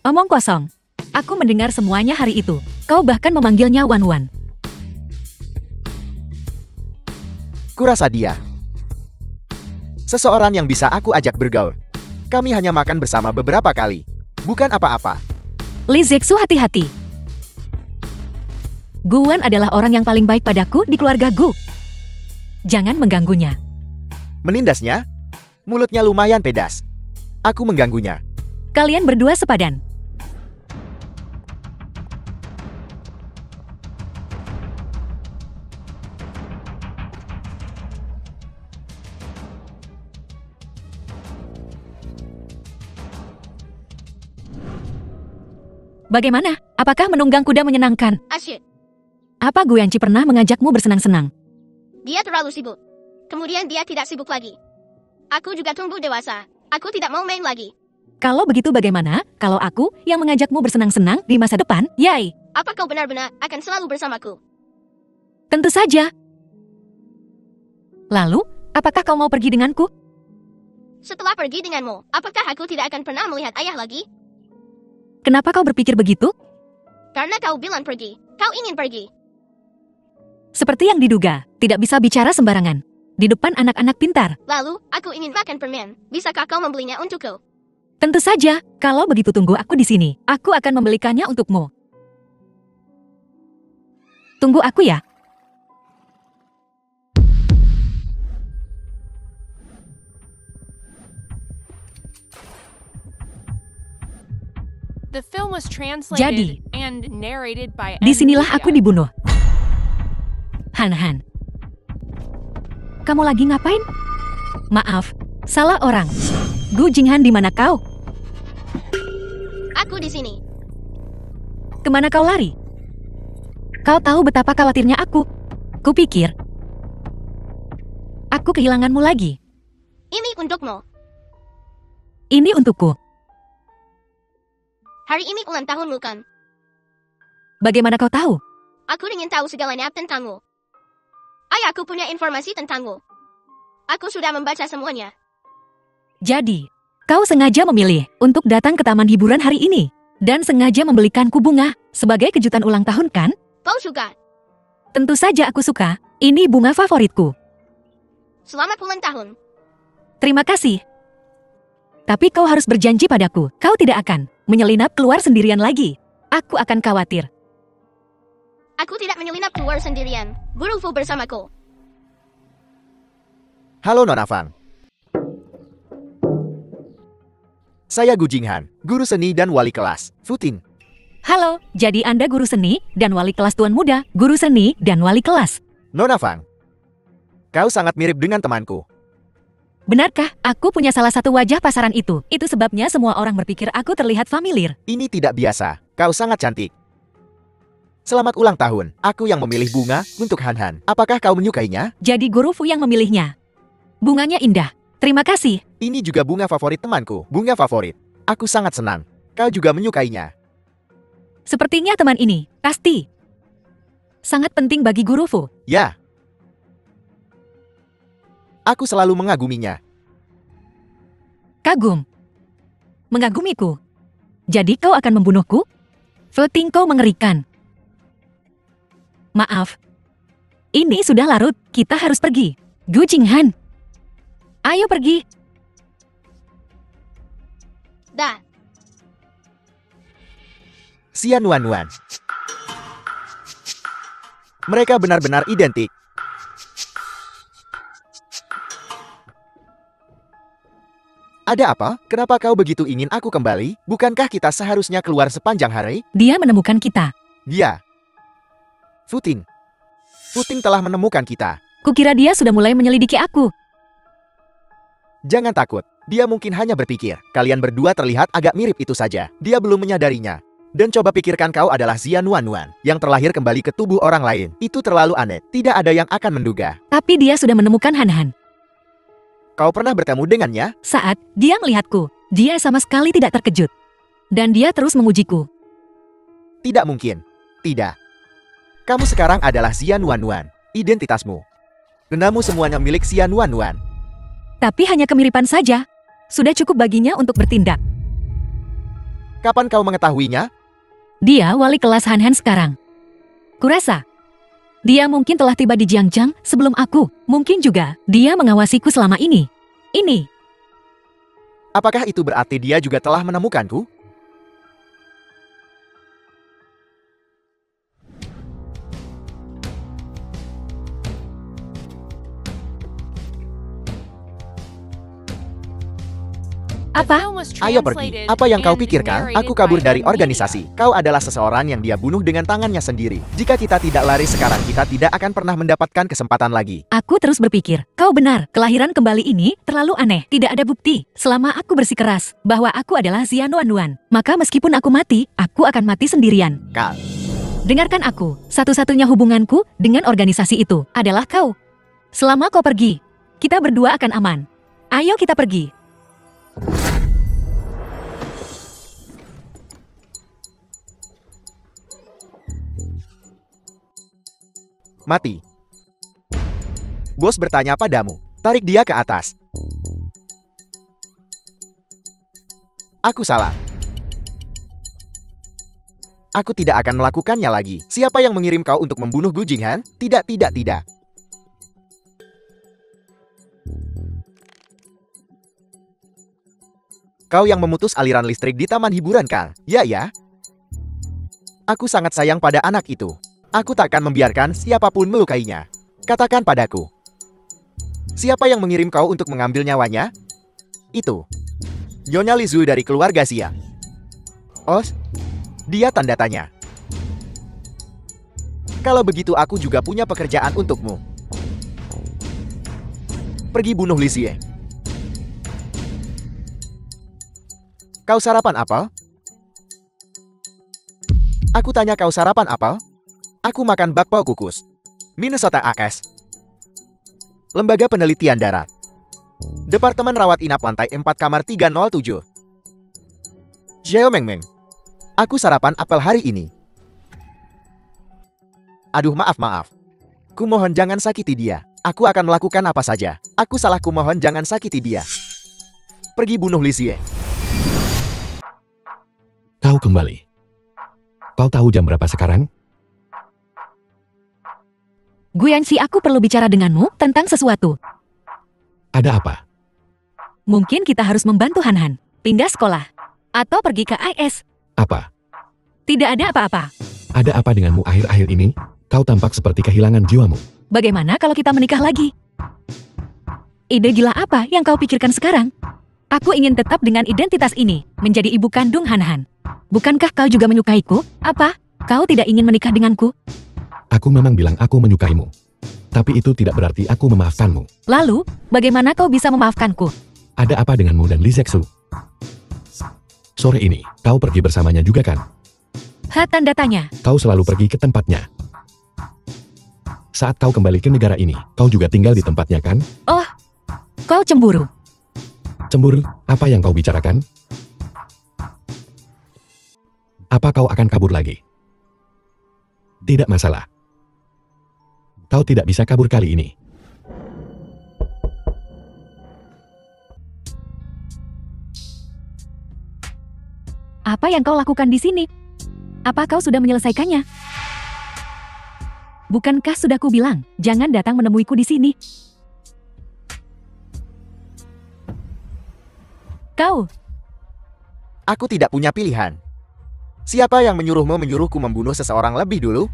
Omong kosong. Aku mendengar semuanya hari itu. Kau bahkan memanggilnya Wan Wan. Kurasa dia seseorang yang bisa aku ajak bergaul. Kami hanya makan bersama beberapa kali. Bukan apa-apa. Li Zexu, hati-hati. Gwen adalah orang yang paling baik padaku di keluarga Gu. Jangan mengganggunya. Menindasnya? Mulutnya lumayan pedas. Aku mengganggunya. Kalian berdua sepadan. Bagaimana? Apakah menunggang kuda menyenangkan? Asyik. Apa Gu Yanqi pernah mengajakmu bersenang-senang? Dia terlalu sibuk. Kemudian dia tidak sibuk lagi. Aku juga tumbuh dewasa. Aku tidak mau main lagi. Kalau begitu bagaimana kalau aku yang mengajakmu bersenang-senang di masa depan? Yai, Apa kau benar-benar akan selalu bersamaku? tentu saja. Lalu, apakah kau mau pergi denganku? Setelah pergi denganmu, apakah aku tidak akan pernah melihat ayah lagi? Kenapa kau berpikir begitu? Karena kau bilang pergi. Kau ingin pergi. Seperti yang diduga, tidak bisa bicara sembarangan. Di depan anak-anak pintar. Lalu, aku ingin makan permen. Bisakah kau membelinya untukku? Tentu saja, kalau begitu tunggu aku di sini. Aku akan membelikannya untukmu. Tunggu aku ya. The film was translated Jadi, and narrated by disinilah Nvidia. aku dibunuh. Han. Kamu lagi ngapain? Maaf, salah orang. Gu Jinghan, di mana kau? Aku di sini. Kemana kau lari? Kau tahu betapa khawatirnya aku. Kupikir aku kehilanganmu lagi. Ini untukmu. Ini untukku. Hari ini ulang tahunmu kan? Bagaimana kau tahu? Aku ingin tahu segalanya tentangmu. Ayahku punya informasi tentangmu. Aku sudah membaca semuanya. Jadi, kau sengaja memilih untuk datang ke taman hiburan hari ini dan sengaja membelikanku bunga sebagai kejutan ulang tahun, kan? Kau suka? Tentu saja aku suka. Ini bunga favoritku. Selamat ulang tahun. Terima kasih. Tapi kau harus berjanji padaku, kau tidak akan menyelinap keluar sendirian lagi. Aku akan khawatir. Aku tidak menyelinap keluar sendirian. Guru Fu bersamaku. Halo Nona Fang. Saya Gu Jinghan, guru seni dan wali kelas. Futin. Halo, jadi Anda guru seni dan wali kelas tuan muda, guru seni dan wali kelas. Nona Fang. Kau sangat mirip dengan temanku. Benarkah aku punya salah satu wajah pasaran itu? Itu sebabnya semua orang berpikir aku terlihat familiar. Ini tidak biasa. Kau sangat cantik. Selamat ulang tahun. Aku yang memilih bunga untuk Han. Apakah kau menyukainya? Jadi guru Fu yang memilihnya. Bunganya indah. Terima kasih. Ini juga bunga favorit temanku. Bunga favorit. Aku sangat senang. Kau juga menyukainya. Sepertinya teman ini, pasti sangat penting bagi guru Fu. Ya. Aku selalu mengaguminya. Kagum. Mengagumiku. Jadi kau akan membunuhku? Flirting kau mengerikan. Maaf. Ini sudah larut, kita harus pergi. Gu Jinghan. Ayo pergi. Dah. Xian Wanwan. Mereka benar-benar identik. Ada apa? Kenapa kau begitu ingin aku kembali? Bukankah kita seharusnya keluar sepanjang hari? Dia menemukan kita. Dia. Futing. Futing telah menemukan kita. Kukira dia sudah mulai menyelidiki aku. Jangan takut. Dia mungkin hanya berpikir. Kalian berdua terlihat agak mirip itu saja. Dia belum menyadarinya. Dan coba pikirkan kau adalah Xian Wanwan yang terlahir kembali ke tubuh orang lain. Itu terlalu aneh. Tidak ada yang akan menduga. Tapi dia sudah menemukan Han. Kau pernah bertemu dengannya? Saat dia melihatku, dia sama sekali tidak terkejut. Dan dia terus mengujiku. Tidak mungkin. Tidak. Kamu sekarang adalah Xian Wanwan. Identitasmu. Genamu semuanya milik Xian Wanwan. Tapi hanya kemiripan saja. Sudah cukup baginya untuk bertindak. Kapan kau mengetahuinya? Dia wali kelas Han sekarang. Kurasa dia mungkin telah tiba di Jiangjiang sebelum aku. Mungkin juga dia mengawasiku selama ini. Ini. Apakah itu berarti dia juga telah menemukanku? Apa? Ayo pergi. Apa yang kau pikirkan? Aku kabur dari organisasi. Kau adalah seseorang yang dia bunuh dengan tangannya sendiri. Jika kita tidak lari sekarang, kita tidak akan pernah mendapatkan kesempatan lagi. Aku terus berpikir, kau benar, kelahiran kembali ini terlalu aneh. Tidak ada bukti. Selama aku bersikeras bahwa aku adalah Xian Wanwan, maka meskipun aku mati, aku akan mati sendirian. Kal. Dengarkan aku, satu-satunya hubunganku dengan organisasi itu adalah kau. Selama kau pergi, kita berdua akan aman. Ayo kita pergi. Mati. Bos bertanya padamu. Tarik dia ke atas. Aku salah. Aku tidak akan melakukannya lagi. Siapa yang mengirim kau untuk membunuh Gu Jinghan? Tidak, tidak, tidak. Kau yang memutus aliran listrik di taman hiburan, Kang. Ya, ya. Aku sangat sayang pada anak itu. Aku takkan membiarkan siapapun melukainya. Katakan padaku. Siapa yang mengirim kau untuk mengambil nyawanya? Itu. Nyonya Lizu dari keluarga Xia. Oh, dia tanda tanya. Kalau begitu aku juga punya pekerjaan untukmu. Pergi bunuh Li Xie. Kau sarapan apel? Aku tanya kau sarapan apel? Aku makan bakpao kukus. Minnesota AKS. Lembaga Penelitian Darat. Departemen Rawat Inap Lantai 4 Kamar 307. Zhao Mengmeng. Aku sarapan apel hari ini. Aduh, maaf. Kumohon jangan sakiti dia. Aku akan melakukan apa saja. Aku salah, kumohon jangan sakiti dia. Pergi bunuh Li Xie. Kau kembali. Kau tahu jam berapa sekarang? Guyanxi, aku perlu bicara denganmu tentang sesuatu. Ada apa? Mungkin kita harus membantu Han-Han pindah sekolah atau pergi ke IS. Apa? Tidak ada apa-apa. Ada apa denganmu akhir-akhir ini? Kau tampak seperti kehilangan jiwamu. Bagaimana kalau kita menikah lagi? Ide gila apa yang kau pikirkan sekarang? Aku ingin tetap dengan identitas ini, menjadi ibu kandung Han-Han. Bukankah kau juga menyukaiku? Apa? Kau tidak ingin menikah denganku? Aku memang bilang aku menyukaimu. Tapi itu tidak berarti aku memaafkanmu. Lalu, bagaimana kau bisa memaafkanku? Ada apa denganmu dan Li Zexu? Sore ini, kau pergi bersamanya juga kan? Tanda tanya. Kau selalu pergi ke tempatnya. Saat kau kembali ke negara ini, kau juga tinggal di tempatnya kan? Oh, kau cemburu. Cemburu? Apa yang kau bicarakan? Apa kau akan kabur lagi? Tidak masalah. Kau tidak bisa kabur kali ini. Apa yang kau lakukan di sini? Apa kau sudah menyelesaikannya? Bukankah sudah kubilang, jangan datang menemuiku di sini? Kau, Aku tidak punya pilihan. Siapa yang menyuruhku membunuh seseorang lebih dulu?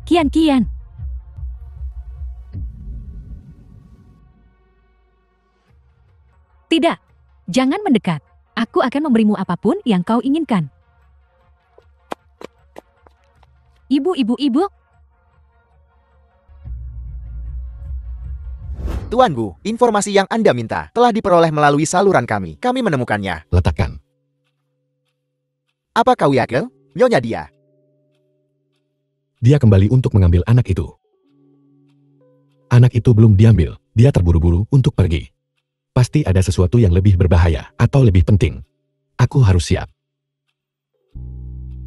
Kian. Tidak, jangan mendekat. Aku akan memberimu apapun yang kau inginkan. Ibu. Tuan Gu, informasi yang Anda minta telah diperoleh melalui saluran kami. Kami menemukannya. Letakkan. Apa kau yakin? Nyonya dia. Dia kembali untuk mengambil anak itu. Anak itu belum diambil. Dia terburu-buru untuk pergi. Pasti ada sesuatu yang lebih berbahaya atau lebih penting. Aku harus siap.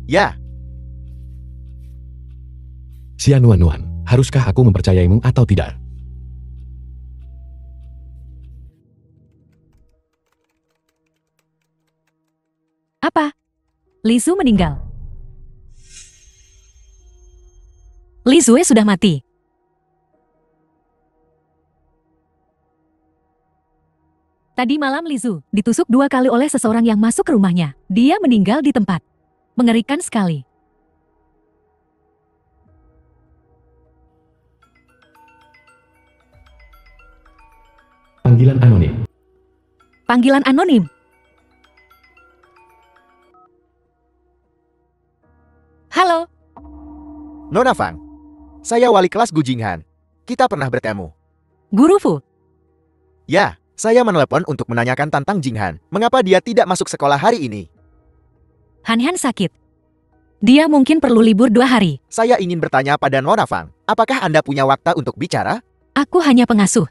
Ya, Xianuan, haruskah aku mempercayaimu atau tidak? Apa? Li Su meninggal. Li Zue sudah mati. Tadi malam Li Zu ditusuk 2 kali oleh seseorang yang masuk ke rumahnya. Dia meninggal di tempat. Mengerikan sekali. Panggilan anonim. Panggilan anonim. Halo, Nona Fang. Saya wali kelas Gu Jinghan. Kita pernah bertemu. Guru Fu. Ya, saya menelepon untuk menanyakan tentang Jinghan. Mengapa dia tidak masuk sekolah hari ini? Han-Han sakit. Dia mungkin perlu libur 2 hari. Saya ingin bertanya pada Nona Fang. Apakah Anda punya waktu untuk bicara? Aku hanya pengasuh.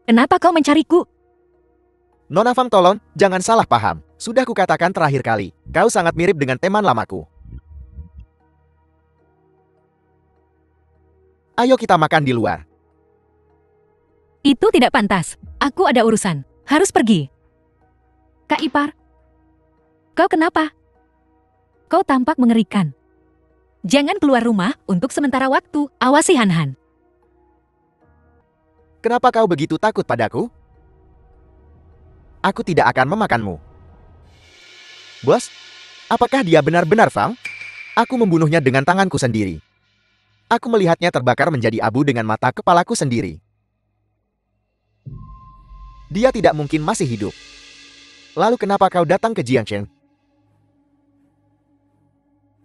Kenapa kau mencariku? Nona Fang, tolong, jangan salah paham. Sudah kukatakan terakhir kali. Kau sangat mirip dengan teman lamaku. Ayo kita makan di luar. Itu tidak pantas. Aku ada urusan. Harus pergi. Kak Ipar. Kau kenapa? Kau tampak mengerikan. Jangan keluar rumah untuk sementara waktu. Awasi Han-Han. Kenapa kau begitu takut padaku? Aku tidak akan memakanmu. Bos, apakah dia benar-benar Fang? Aku membunuhnya dengan tanganku sendiri. Aku melihatnya terbakar menjadi abu dengan mata kepalaku sendiri. Dia tidak mungkin masih hidup. Lalu kenapa kau datang ke Jiangchen?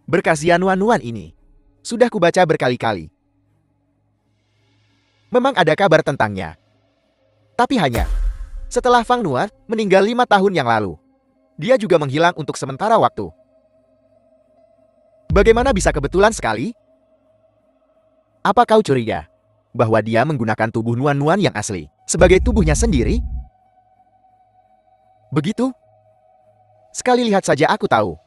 Berkas Yanuan-Nuan ini sudah kubaca berkali-kali. Memang ada kabar tentangnya. Tapi hanya setelah Fang Nuan meninggal 5 tahun yang lalu. Dia juga menghilang untuk sementara waktu. Bagaimana bisa kebetulan sekali? Apa kau curiga bahwa dia menggunakan tubuh Nuan-Nuan yang asli sebagai tubuhnya sendiri? Begitu? Sekali lihat saja aku tahu.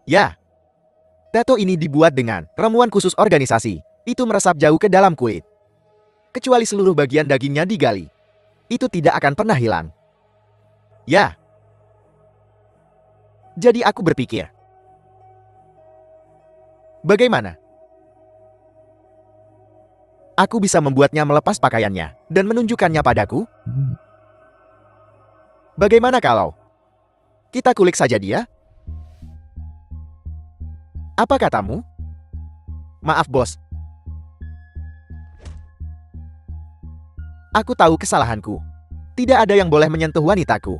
Ya. Tato ini dibuat dengan ramuan khusus organisasi. Itu meresap jauh ke dalam kulit. Kecuali seluruh bagian dagingnya digali. Itu tidak akan pernah hilang. Ya. Jadi aku berpikir, bagaimana aku bisa membuatnya melepas pakaiannya dan menunjukkannya padaku? Bagaimana kalau kita kulik saja dia? Apa katamu? Maaf, bos. Aku tahu kesalahanku. Tidak ada yang boleh menyentuh wanitaku.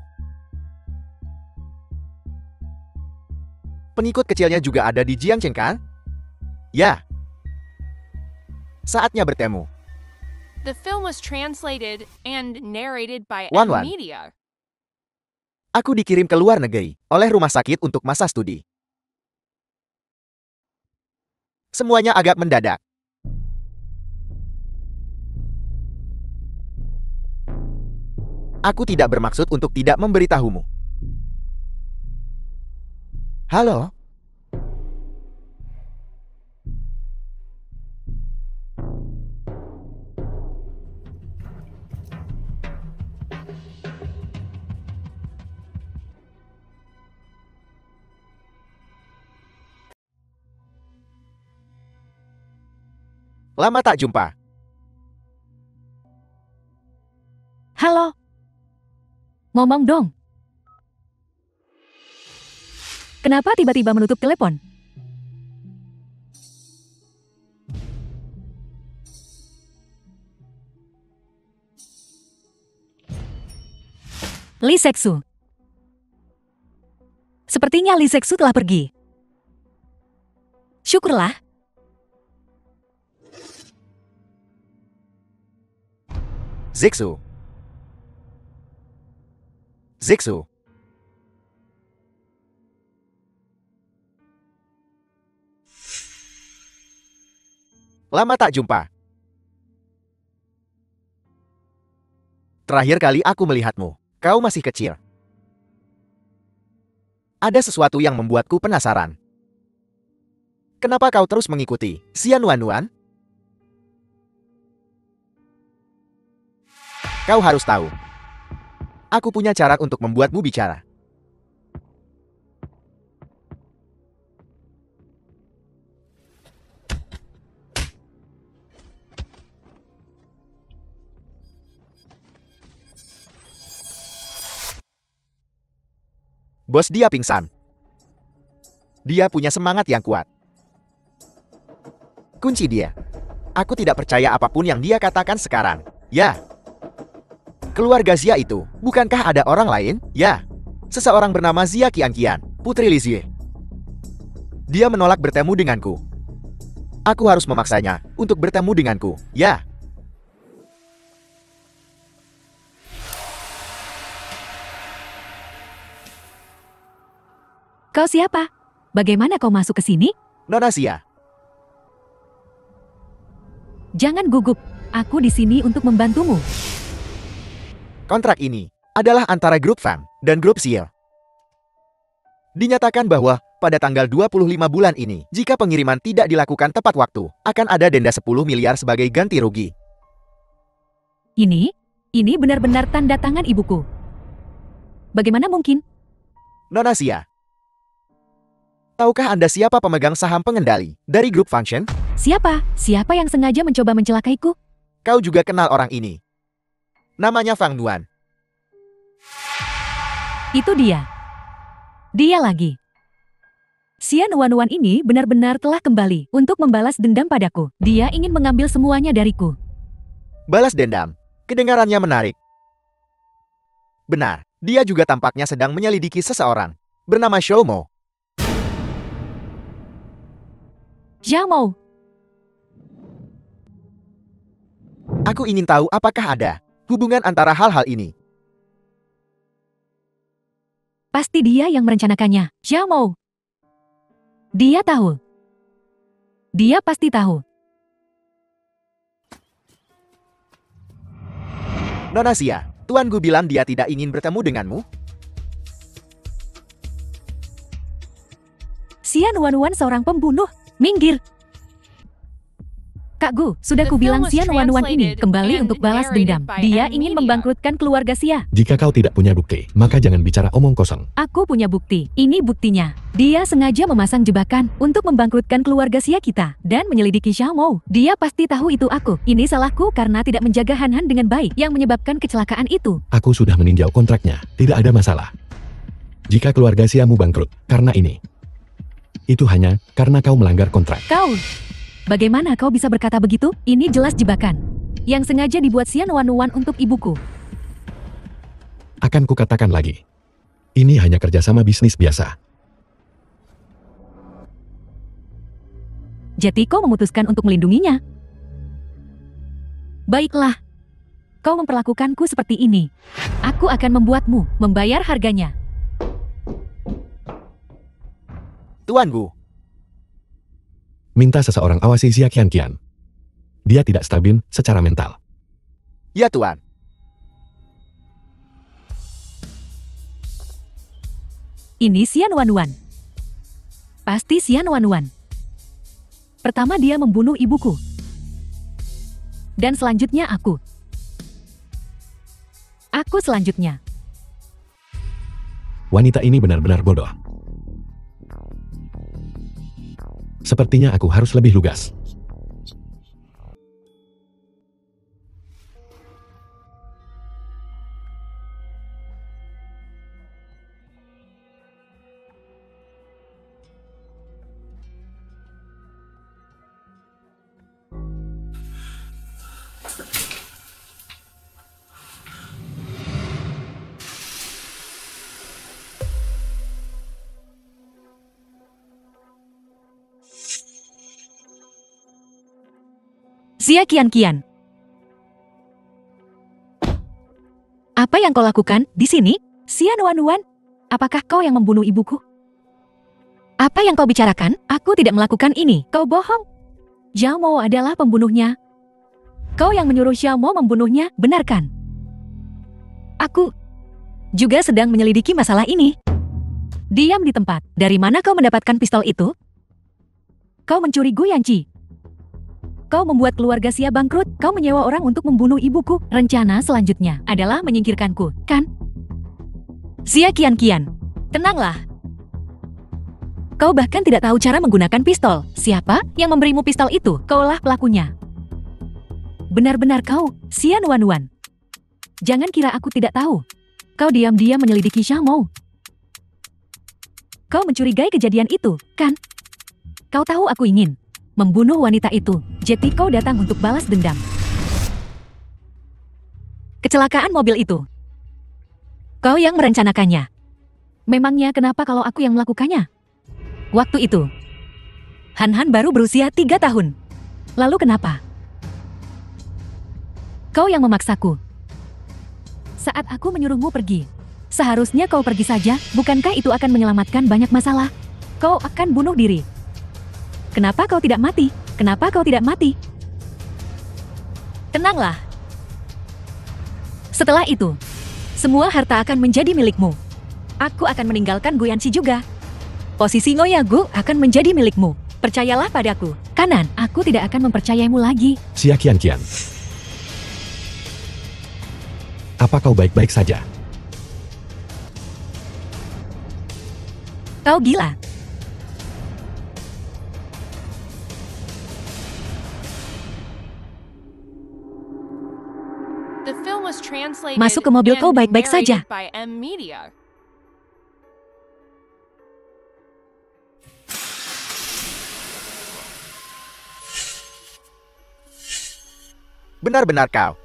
Pengikut kecilnya juga ada di Jiangchen, kan? Ya. Saatnya bertemu. The film was translated and narrated by Wan Wan. Media. Aku dikirim ke luar negeri oleh rumah sakit untuk masa studi. Semuanya agak mendadak. Aku tidak bermaksud untuk tidak memberitahumu. Halo? Lama tak jumpa. Halo? Ngomong dong. Kenapa tiba-tiba menutup telepon? Lee Seksu. Sepertinya Lee Seksu telah pergi. Syukurlah. Zixu. Zixu. Lama tak jumpa. Terakhir kali aku melihatmu, kau masih kecil. Ada sesuatu yang membuatku penasaran. Kenapa kau terus mengikuti Xian Wan-Wan? Kau harus tahu. Aku punya cara untuk membuatmu bicara. Bos dia pingsan. Dia punya semangat yang kuat. Kunci dia. Aku tidak percaya apapun yang dia katakan sekarang. Ya. Keluarga Zia itu, bukankah ada orang lain? Ya. Seseorang bernama Zia Qianqian, putri Li Zie. Dia menolak bertemu denganku. Aku harus memaksanya untuk bertemu denganku. Ya. Kau siapa? Bagaimana kau masuk ke sini? Nona Zia. Jangan gugup. Aku di sini untuk membantumu. Kontrak ini adalah antara grup Fang dan grup Xiel. Dinyatakan bahwa pada tanggal 25 bulan ini, jika pengiriman tidak dilakukan tepat waktu, akan ada denda 10 miliar sebagai ganti rugi. Ini benar-benar tanda tangan ibuku. Bagaimana mungkin? Nona Zia. Tahukah Anda siapa pemegang saham pengendali dari grup Function? Siapa? Siapa yang sengaja mencoba mencelakaiku? Kau juga kenal orang ini. Namanya Fang Nuan. Itu dia. Dia lagi. Xian Wan ini benar-benar telah kembali untuk membalas dendam padaku. Dia ingin mengambil semuanya dariku. Balas dendam. Kedengarannya menarik. Benar, dia juga tampaknya sedang menyelidiki seseorang. Bernama Xiao Mo. Xiao Mo. Aku ingin tahu apakah ada hubungan antara hal-hal ini. Pasti dia yang merencanakannya. Xiao Mo. Dia tahu. Dia pasti tahu. Nona Xia, Tuan Gu bilang dia tidak ingin bertemu denganmu. Xian Wan seorang pembunuh. Minggir. Kak Gu, sudah The kubilang film was Xian Wan ini translated kembali and untuk balas narrated dendam. by Dia N ingin Media. membangkrutkan keluarga Xia. Jika kau tidak punya bukti, maka jangan bicara omong kosong. Aku punya bukti. Ini buktinya. Dia sengaja memasang jebakan untuk membangkrutkan keluarga Xia kita dan menyelidiki Xiao Mo. Dia pasti tahu itu aku. Ini salahku karena tidak menjaga Han Han dengan baik yang menyebabkan kecelakaan itu. Aku sudah meninjau kontraknya, tidak ada masalah. Jika keluarga Xiamu bangkrut karena ini, itu hanya karena kau melanggar kontrak. Kau, bagaimana kau bisa berkata begitu? Ini jelas jebakan yang sengaja dibuat Xian Wan untuk ibuku. Akan kukatakan lagi, ini hanya kerjasama bisnis biasa. Jadi kau memutuskan untuk melindunginya. Baiklah. Kau memperlakukanku seperti ini. Aku akan membuatmu membayar harganya. Tuan Gu, Minta seseorang awasi Xia Qianqian. Dia tidak stabil secara mental. ya Tuan. Ini Xian Wan. Pasti Xian Wan. Pertama dia membunuh ibuku. Dan selanjutnya aku. Aku selanjutnya. Wanita ini benar-benar bodoh. Sepertinya aku harus lebih lugas. Xia Qianqian. Apa yang kau lakukan di sini? Xian Wan, apakah kau yang membunuh ibuku? Apa yang kau bicarakan? Aku tidak melakukan ini. Kau bohong. Xiao Mo adalah pembunuhnya. Kau yang menyuruh Xiao Mo membunuhnya, benarkan? Aku juga sedang menyelidiki masalah ini. Diam di tempat. Dari mana kau mendapatkan pistol itu? Kau mencuri Guyanci. Kau membuat keluarga Xia bangkrut. Kau menyewa orang untuk membunuh ibuku. Rencana selanjutnya adalah menyingkirkanku, kan? Xia Qianqian, tenanglah. Kau bahkan tidak tahu cara menggunakan pistol. Siapa yang memberimu pistol itu? Kaulah pelakunya. Benar-benar kau, Xian Wan. Jangan kira aku tidak tahu. Kau diam-diam menyelidiki Xiao Mo. Kau mencurigai kejadian itu, kan? Kau tahu aku ingin membunuh wanita itu, jadi kau datang untuk balas dendam. Kecelakaan mobil itu, kau yang merencanakannya. Memangnya kenapa kalau aku yang melakukannya? Waktu itu, Han Han baru berusia 3 tahun. Lalu kenapa? Kau yang memaksaku. Saat aku menyuruhmu pergi, seharusnya kau pergi saja, bukankah itu akan menyelamatkan banyak masalah? Kau akan bunuh diri. Kenapa kau tidak mati? Kenapa kau tidak mati? Tenanglah. Setelah itu, semua harta akan menjadi milikmu. Aku akan meninggalkan Guyanci juga. Posisi Ngoyagu akan menjadi milikmu. Percayalah padaku. Kanan, aku tidak akan mempercayaimu lagi. Xia Qianqian. Apa kau baik-baik saja? Kau gila. The film was translated Masuk ke mobil kau and baik-baik saja. narrated by M Media. Benar-benar kau.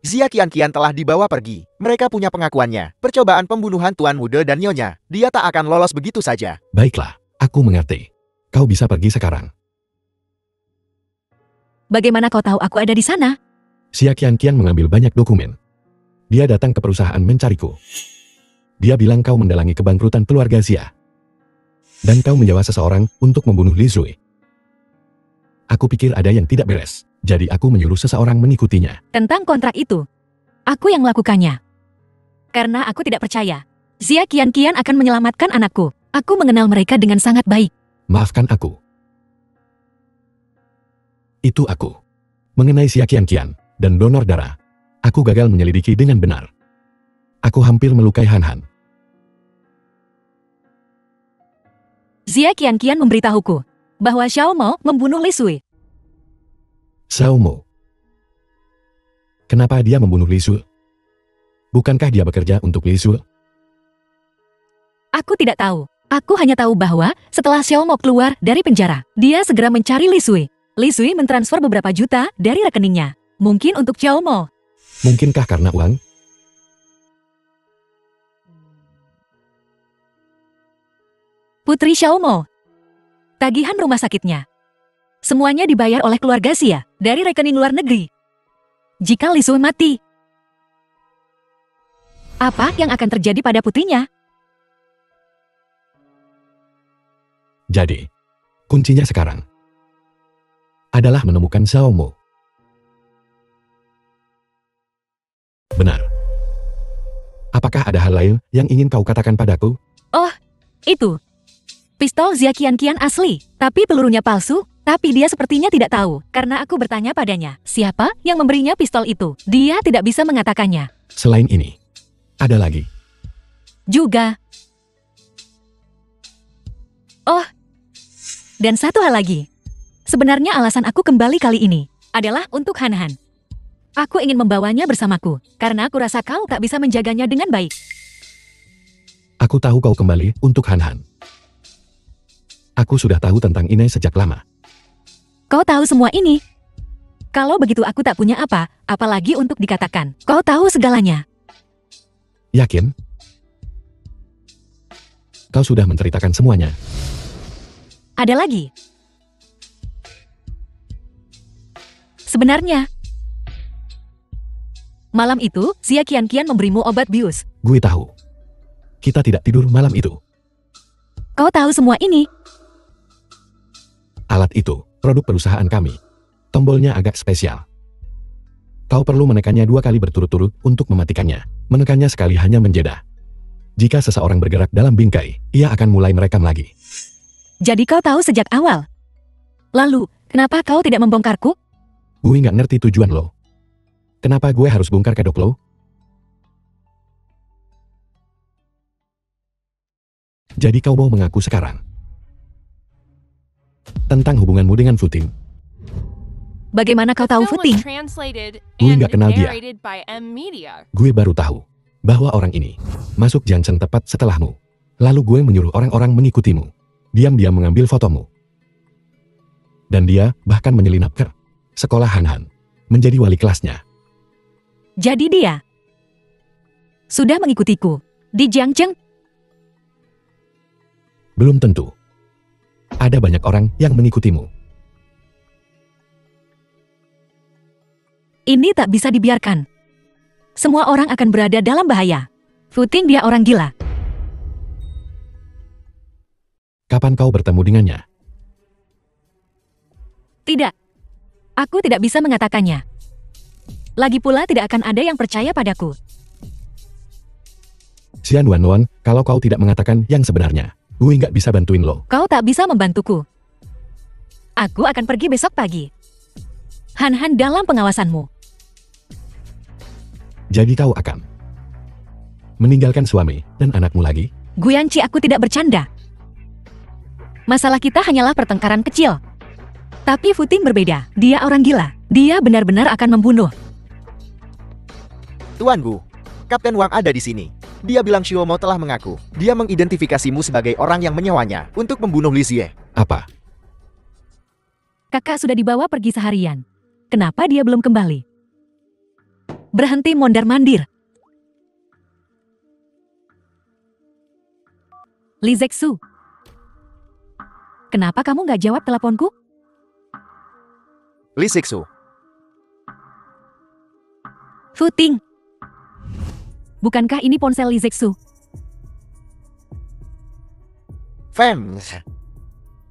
Zia Qianqian telah dibawa pergi. Mereka punya pengakuannya. Percobaan pembunuhan Tuan Muda dan Nyonya. Dia tak akan lolos begitu saja. Baiklah, aku mengerti. Kau bisa pergi sekarang. Bagaimana kau tahu aku ada di sana? Xia Qianqian mengambil banyak dokumen. Dia datang ke perusahaan mencariku. Dia bilang kau mendalangi kebangkrutan keluarga Xia. Dan kau menyewa seseorang untuk membunuh Li Zui. Aku pikir ada yang tidak beres. Jadi aku menyuruh seseorang mengikutinya. Tentang kontrak itu, aku yang melakukannya. Karena aku tidak percaya. Zia Qianqian akan menyelamatkan anakku. Aku mengenal mereka dengan sangat baik. Maafkan aku. Itu aku. Mengenai Xia Qianqian dan donor darah, aku gagal menyelidiki dengan benar. Aku hampir melukai Han Han. Zia Qianqian memberitahuku bahwa Xiao Mo membunuh Li Sui. Xiao Mo. Kenapa dia membunuh Li Sui? Bukankah dia bekerja untuk Li Sui? Aku tidak tahu. Aku hanya tahu bahwa setelah Xiao Mo keluar dari penjara, dia segera mencari Li Sui. Li Sui mentransfer beberapa juta dari rekeningnya. Mungkin untuk Xiao Mo. Mungkinkah karena uang? Putri Xiao Mo. Tagihan rumah sakitnya. Semuanya dibayar oleh keluarga Xia dari rekening luar negeri. Jika Li Sui mati, apa yang akan terjadi pada putrinya? Jadi, kuncinya sekarang adalah menemukan Xiao Mo. Benar. Apakah ada hal lain yang ingin kau katakan padaku? Oh, itu. Pistol Zia Qianqian asli, tapi pelurunya palsu. Tapi dia sepertinya tidak tahu, karena aku bertanya padanya, siapa yang memberinya pistol itu? Dia tidak bisa mengatakannya. Selain ini, ada lagi. Juga. Oh, dan satu hal lagi. Sebenarnya alasan aku kembali kali ini adalah untuk Han Han. Aku ingin membawanya bersamaku, karena aku rasa kau tak bisa menjaganya dengan baik. Aku tahu kau kembali untuk Han Han. Aku sudah tahu tentang ini sejak lama. Kau tahu semua ini. Kalau begitu aku tak punya apa, apalagi untuk dikatakan. Kau tahu segalanya. Yakin? Kau sudah menceritakan semuanya. Ada lagi. Sebenarnya, malam itu, Zia Qianqian memberimu obat bius. Gue tahu. Kita tidak tidur malam itu. Kau tahu semua ini. Alat itu, produk perusahaan kami. Tombolnya agak spesial. Kau perlu menekannya 2 kali berturut-turut untuk mematikannya. Menekannya sekali hanya menjeda. Jika seseorang bergerak dalam bingkai, ia akan mulai merekam lagi. Jadi kau tahu sejak awal. Lalu, kenapa kau tidak membongkarku? Gue nggak ngerti tujuan lo. Kenapa gue harus bongkar kedok lo? Jadi kau mau mengaku sekarang tentang hubunganmu dengan Futing? Bagaimana kau tahu The film Futing? was translated Gue and nggak kenal dia. narrated by M Media. Gue baru tahu bahwa orang ini masuk Jansen tepat setelahmu. Lalu gue menyuruh orang-orang mengikutimu. Diam-diam mengambil fotomu. Dan dia bahkan menyelinap ke sekolah Han Han. Menjadi wali kelasnya. Jadi dia sudah mengikutiku di Jiangcheng. Belum tentu. Ada banyak orang yang mengikutimu. Ini tak bisa dibiarkan. Semua orang akan berada dalam bahaya. Futing dia orang gila. Kapan kau bertemu dengannya? Tidak. Aku tidak bisa mengatakannya. Lagi pula tidak akan ada yang percaya padaku. Xian Wanwan, kalau kau tidak mengatakan yang sebenarnya, gue nggak bisa bantuin lo. Kau tak bisa membantuku. Aku akan pergi besok pagi. Han Han dalam pengawasanmu. Jadi kau akan meninggalkan suami dan anakmu lagi? Guyanci, aku tidak bercanda. Masalah kita hanyalah pertengkaran kecil. Tapi Fu Ting berbeda. Dia orang gila. Dia benar-benar akan membunuh. Tuan Gu, Kapten Wang ada di sini. Dia bilang Xiaomo telah mengaku. Dia mengidentifikasimu sebagai orang yang menyewanya untuk membunuh Li Xie. Apa? Kakak sudah dibawa pergi seharian. Kenapa dia belum kembali? Berhenti mondar-mandir. Li Zexu. Kenapa kamu nggak jawab teleponku? Li Zexu. Fu Ting. Bukankah ini ponsel Li Zexu? Fem.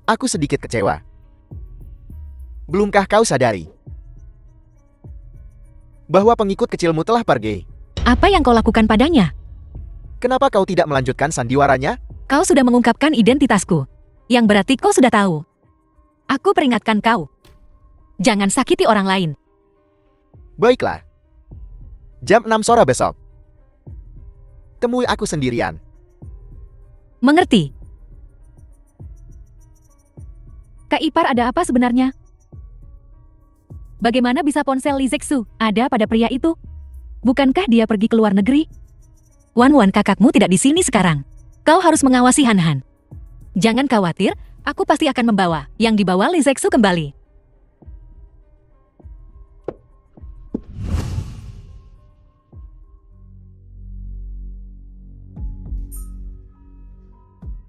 Aku sedikit kecewa. Belumkah kau sadari bahwa pengikut kecilmu telah pergi? Apa yang kau lakukan padanya? Kenapa kau tidak melanjutkan sandiwaranya? Kau sudah mengungkapkan identitasku. Yang berarti kau sudah tahu. Aku peringatkan kau. Jangan sakiti orang lain. Baiklah. Jam 6 sore besok. Temui aku sendirian. Mengerti? Kak Ipar, ada apa sebenarnya? Bagaimana bisa ponsel Li Zexu ada pada pria itu? Bukankah dia pergi ke luar negeri? Wan kakakmu tidak di sini sekarang. Kau harus mengawasi Han Han. Jangan khawatir, aku pasti akan membawa yang dibawa Li Zexu kembali.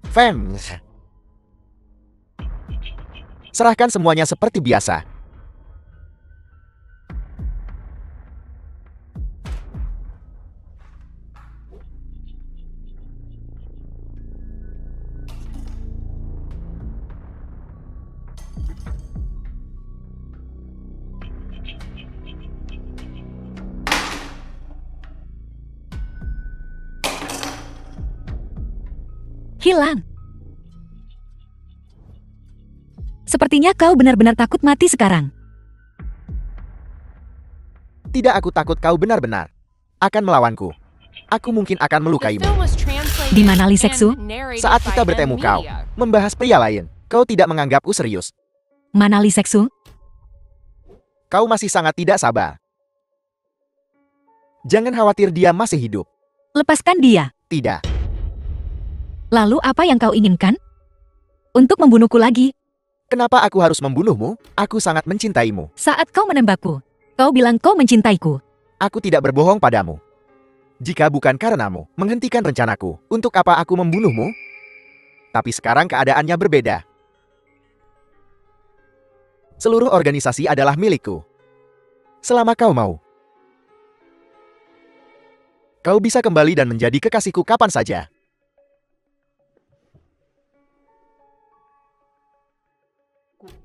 Fem. Serahkan semuanya seperti biasa. Hilang. Sepertinya kau benar-benar takut mati sekarang. Tidak, aku takut kau benar-benar akan melawanku. Aku mungkin akan The melukaimu. film was translated Di mana Li Zexu? and narrated Saat by kita M bertemu kau, Media. membahas pria lain, kau tidak menganggapku serius. Mana Li Zexu? Kau masih sangat tidak sabar. Jangan khawatir, dia masih hidup. Lepaskan dia. Tidak. Lalu apa yang kau inginkan? Untuk membunuhku lagi. Kenapa aku harus membunuhmu? Aku sangat mencintaimu. Saat kau menembakku, kau bilang kau mencintaiku. Aku tidak berbohong padamu. Jika bukan karenamu menghentikan rencanaku, untuk apa aku membunuhmu? Tapi sekarang keadaannya berbeda. Seluruh organisasi adalah milikku. Selama kau mau. Kau bisa kembali dan menjadi kekasihku kapan saja.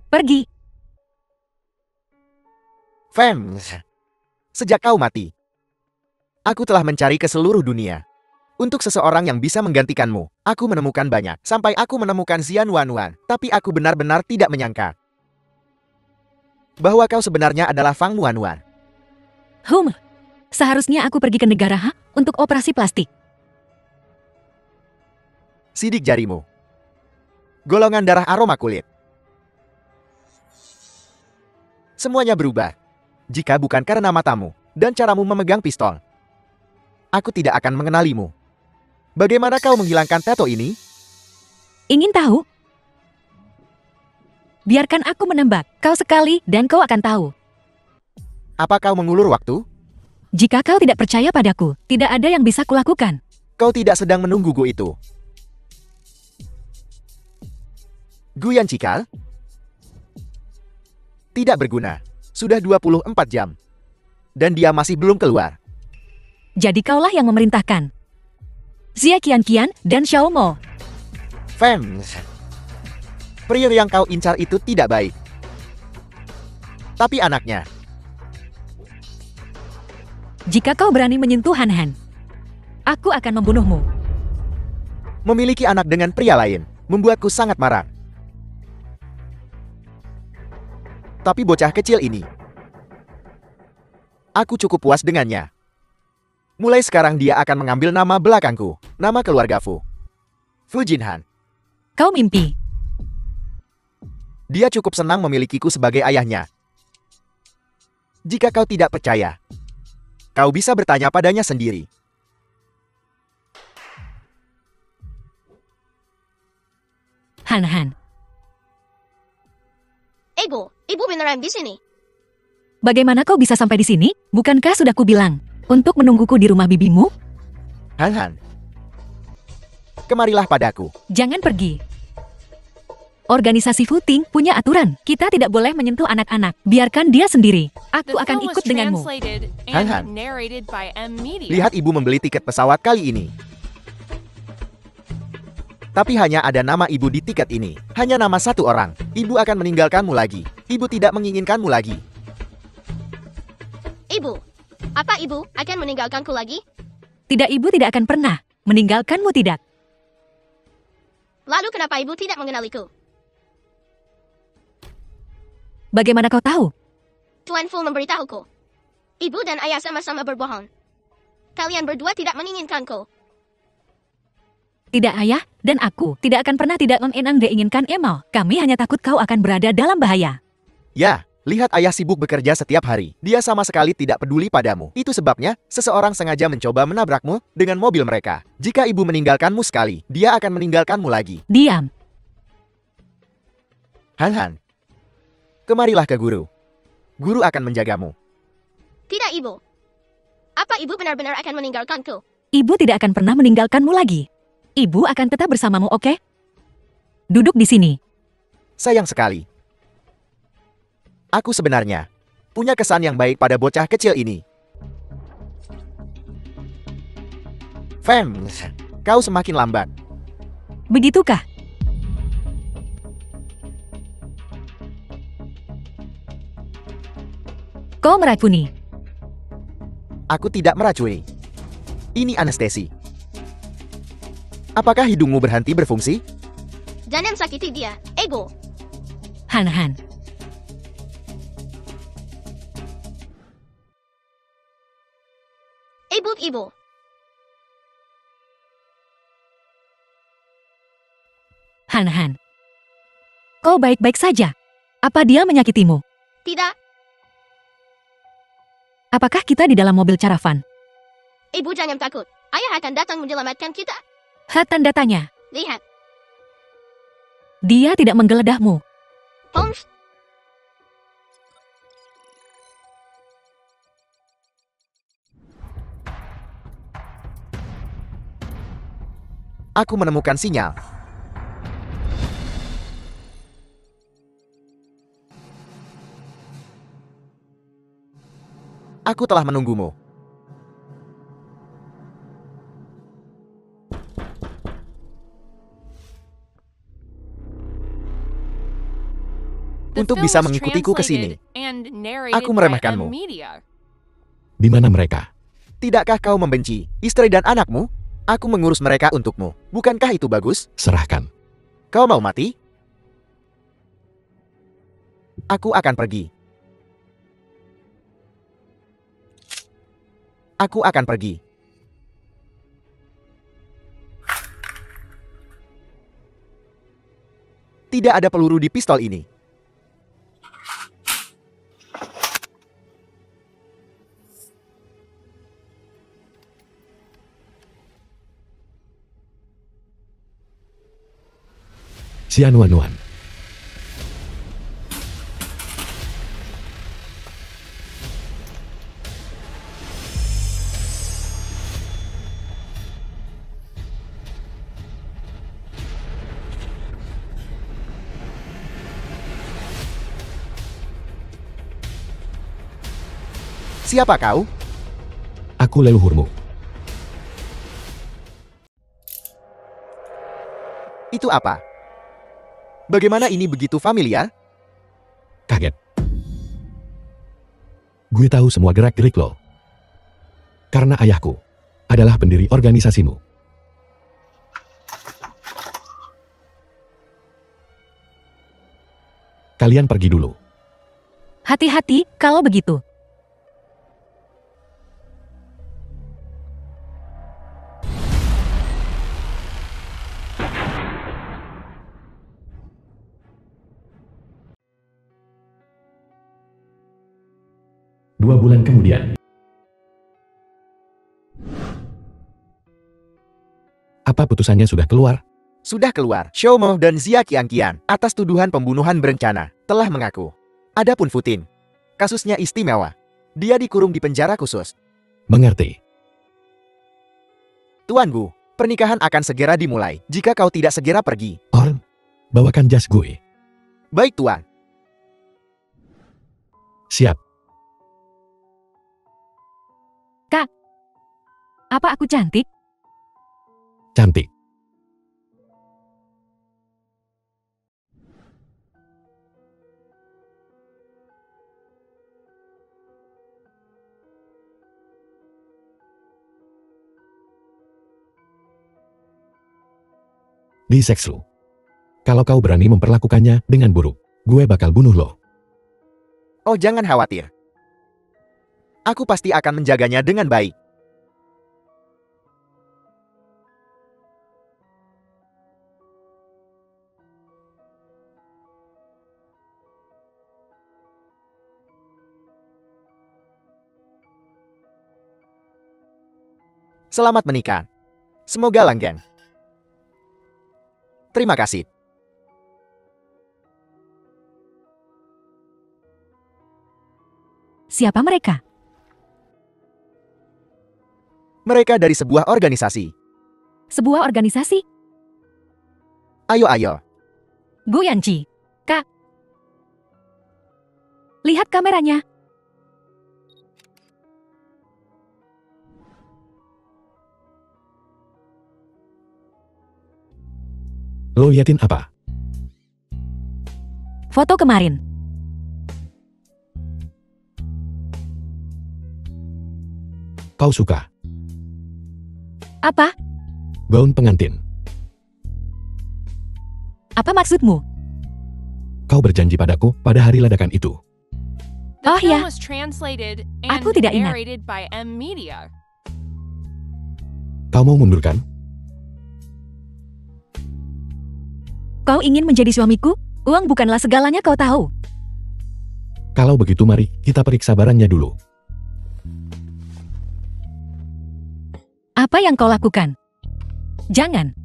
Pergi. Fem, sejak kau mati, aku telah mencari ke seluruh dunia. Untuk seseorang yang bisa menggantikanmu, aku menemukan banyak. Sampai aku menemukan Xian Wanwan. Tapi aku benar-benar tidak menyangka bahwa kau sebenarnya adalah Fang Wanwan. Seharusnya aku pergi ke negara Ha untuk operasi plastik. Sidik jarimu. Golongan darah aroma kulit. Semuanya berubah. Jika bukan karena matamu dan caramu memegang pistol, aku tidak akan mengenalimu. Bagaimana kau menghilangkan tato ini? Ingin tahu? Biarkan aku menembak kau sekali dan kau akan tahu. Apa kau mengulur waktu? Jika kau tidak percaya padaku, tidak ada yang bisa kulakukan. Kau tidak sedang menunggu Gu itu. Guyan Cikal? Tidak berguna. Sudah 24 jam. Dan dia masih belum keluar. Jadi kaulah yang memerintahkan. Xia Qian dan Xiao Mo. Fem. Pria yang kau incar itu tidak baik. Tapi anaknya. Jika kau berani menyentuh Han Han, aku akan membunuhmu. Memiliki anak dengan pria lain membuatku sangat marah. Tapi bocah kecil ini, aku cukup puas dengannya. Mulai sekarang dia akan mengambil nama belakangku, nama keluarga Fu. Fu Jinhan. Kau mimpi. Dia cukup senang memilikiku sebagai ayahnya. Jika kau tidak percaya, kau bisa bertanya padanya sendiri. Han. Ibu beneran di sini. Bagaimana kau bisa sampai di sini? Bukankah sudah kubilang untuk menungguku di rumah bibimu? Han, kemarilah padaku. Jangan pergi. Organisasi Footing punya aturan. Kita tidak boleh menyentuh anak-anak. Biarkan dia sendiri. The Aku akan film was ikut denganmu. translated Han. and narrated by M Media. Lihat ibu membeli tiket pesawat kali ini. Tapi hanya ada nama ibu di tiket ini. Hanya nama satu orang. Ibu akan meninggalkanmu lagi. Ibu tidak menginginkanmu lagi. Ibu, apa ibu akan meninggalkanku lagi? Tidak, ibu tidak akan pernah meninggalkanmu, tidak. Lalu kenapa ibu tidak mengenaliku? Bagaimana kau tahu? Tuan Fu memberitahuku. Ibu dan ayah sama-sama berbohong. Kalian berdua tidak menginginkanku. Tidak, ayah dan aku tidak akan pernah tidak menginginkan Emal. Kami hanya takut kau akan berada dalam bahaya. Ya, lihat ayah sibuk bekerja setiap hari. Dia sama sekali tidak peduli padamu. Itu sebabnya, seseorang sengaja mencoba menabrakmu dengan mobil mereka. Jika ibu meninggalkanmu sekali, dia akan meninggalkanmu lagi. Diam. Han, kemarilah ke guru. Guru akan menjagamu. Tidak ibu. Apa ibu benar-benar akan meninggalkanku? Ibu tidak akan pernah meninggalkanmu lagi. Ibu akan tetap bersamamu, oke? Duduk di sini. Sayang sekali. Aku sebenarnya punya kesan yang baik pada bocah kecil ini. Fem, kau semakin lambat. Begitukah? Kau meracuni. Aku tidak meracuni. Ini anestesi. Apakah hidungmu berhenti berfungsi? Jangan sakiti dia, Ibu. Han. Ibu. Han. Kau baik-baik saja. Apa dia menyakitimu? Tidak, Apakah kita di dalam mobil caravan? Ibu jangan takut. Ayah akan datang menyelamatkan kita. Tanda tanya. Lihat, Dia tidak menggeledahmu. Pons. Aku menemukan sinyal. Aku telah menunggumu. The Untuk film bisa was mengikutiku ke sini. translated and narrated Aku by meremehkanmu. M Media. Di mana mereka? Tidakkah kau membenci istri dan anakmu? Aku mengurus mereka untukmu. Bukankah itu bagus? Serahkan. Kau mau mati? Aku akan pergi. Aku akan pergi. Tidak ada peluru di pistol ini. Sianuan-nuan. Siapa kau? Aku leluhurmu. Itu apa? Bagaimana ini begitu familiar? Kaget. Gue tahu semua gerak-gerik lo. Karena ayahku adalah pendiri organisasimu. Kalian pergi dulu. Hati-hati kalau begitu. 2 bulan kemudian. Apa putusannya sudah keluar? Sudah keluar. Xiaomo dan Xia Qiangqian atas tuduhan pembunuhan berencana telah mengaku. Adapun Futin, kasusnya istimewa. Dia dikurung di penjara khusus. Mengerti. Tuan Gu, pernikahan akan segera dimulai jika kau tidak segera pergi. Orm, bawakan jas gue. Baik, Tuan. Siap. Apa aku cantik? Cantik. Di seks lu. Kalau kau berani memperlakukannya dengan buruk, gue bakal bunuh lo. Oh, jangan khawatir. Aku pasti akan menjaganya dengan baik. Selamat menikah. Semoga langgeng. Terima kasih. Siapa mereka? Mereka dari sebuah organisasi. Sebuah organisasi? Ayo. Gu Yanji. Kak. Lihat kameranya. Lo liatin apa? Foto kemarin. Kau suka? Apa? Gaun pengantin. Apa maksudmu? Kau berjanji padaku pada hari ledakan itu. The Oh, film ya. was translated and Aku tidak ingat. narrated by M Media. Kau mau mundur kan? Kau ingin menjadi suamiku? Uang bukanlah segalanya, kau tahu. Kalau begitu mari kita periksa barangnya dulu. Apa yang kau lakukan? Jangan.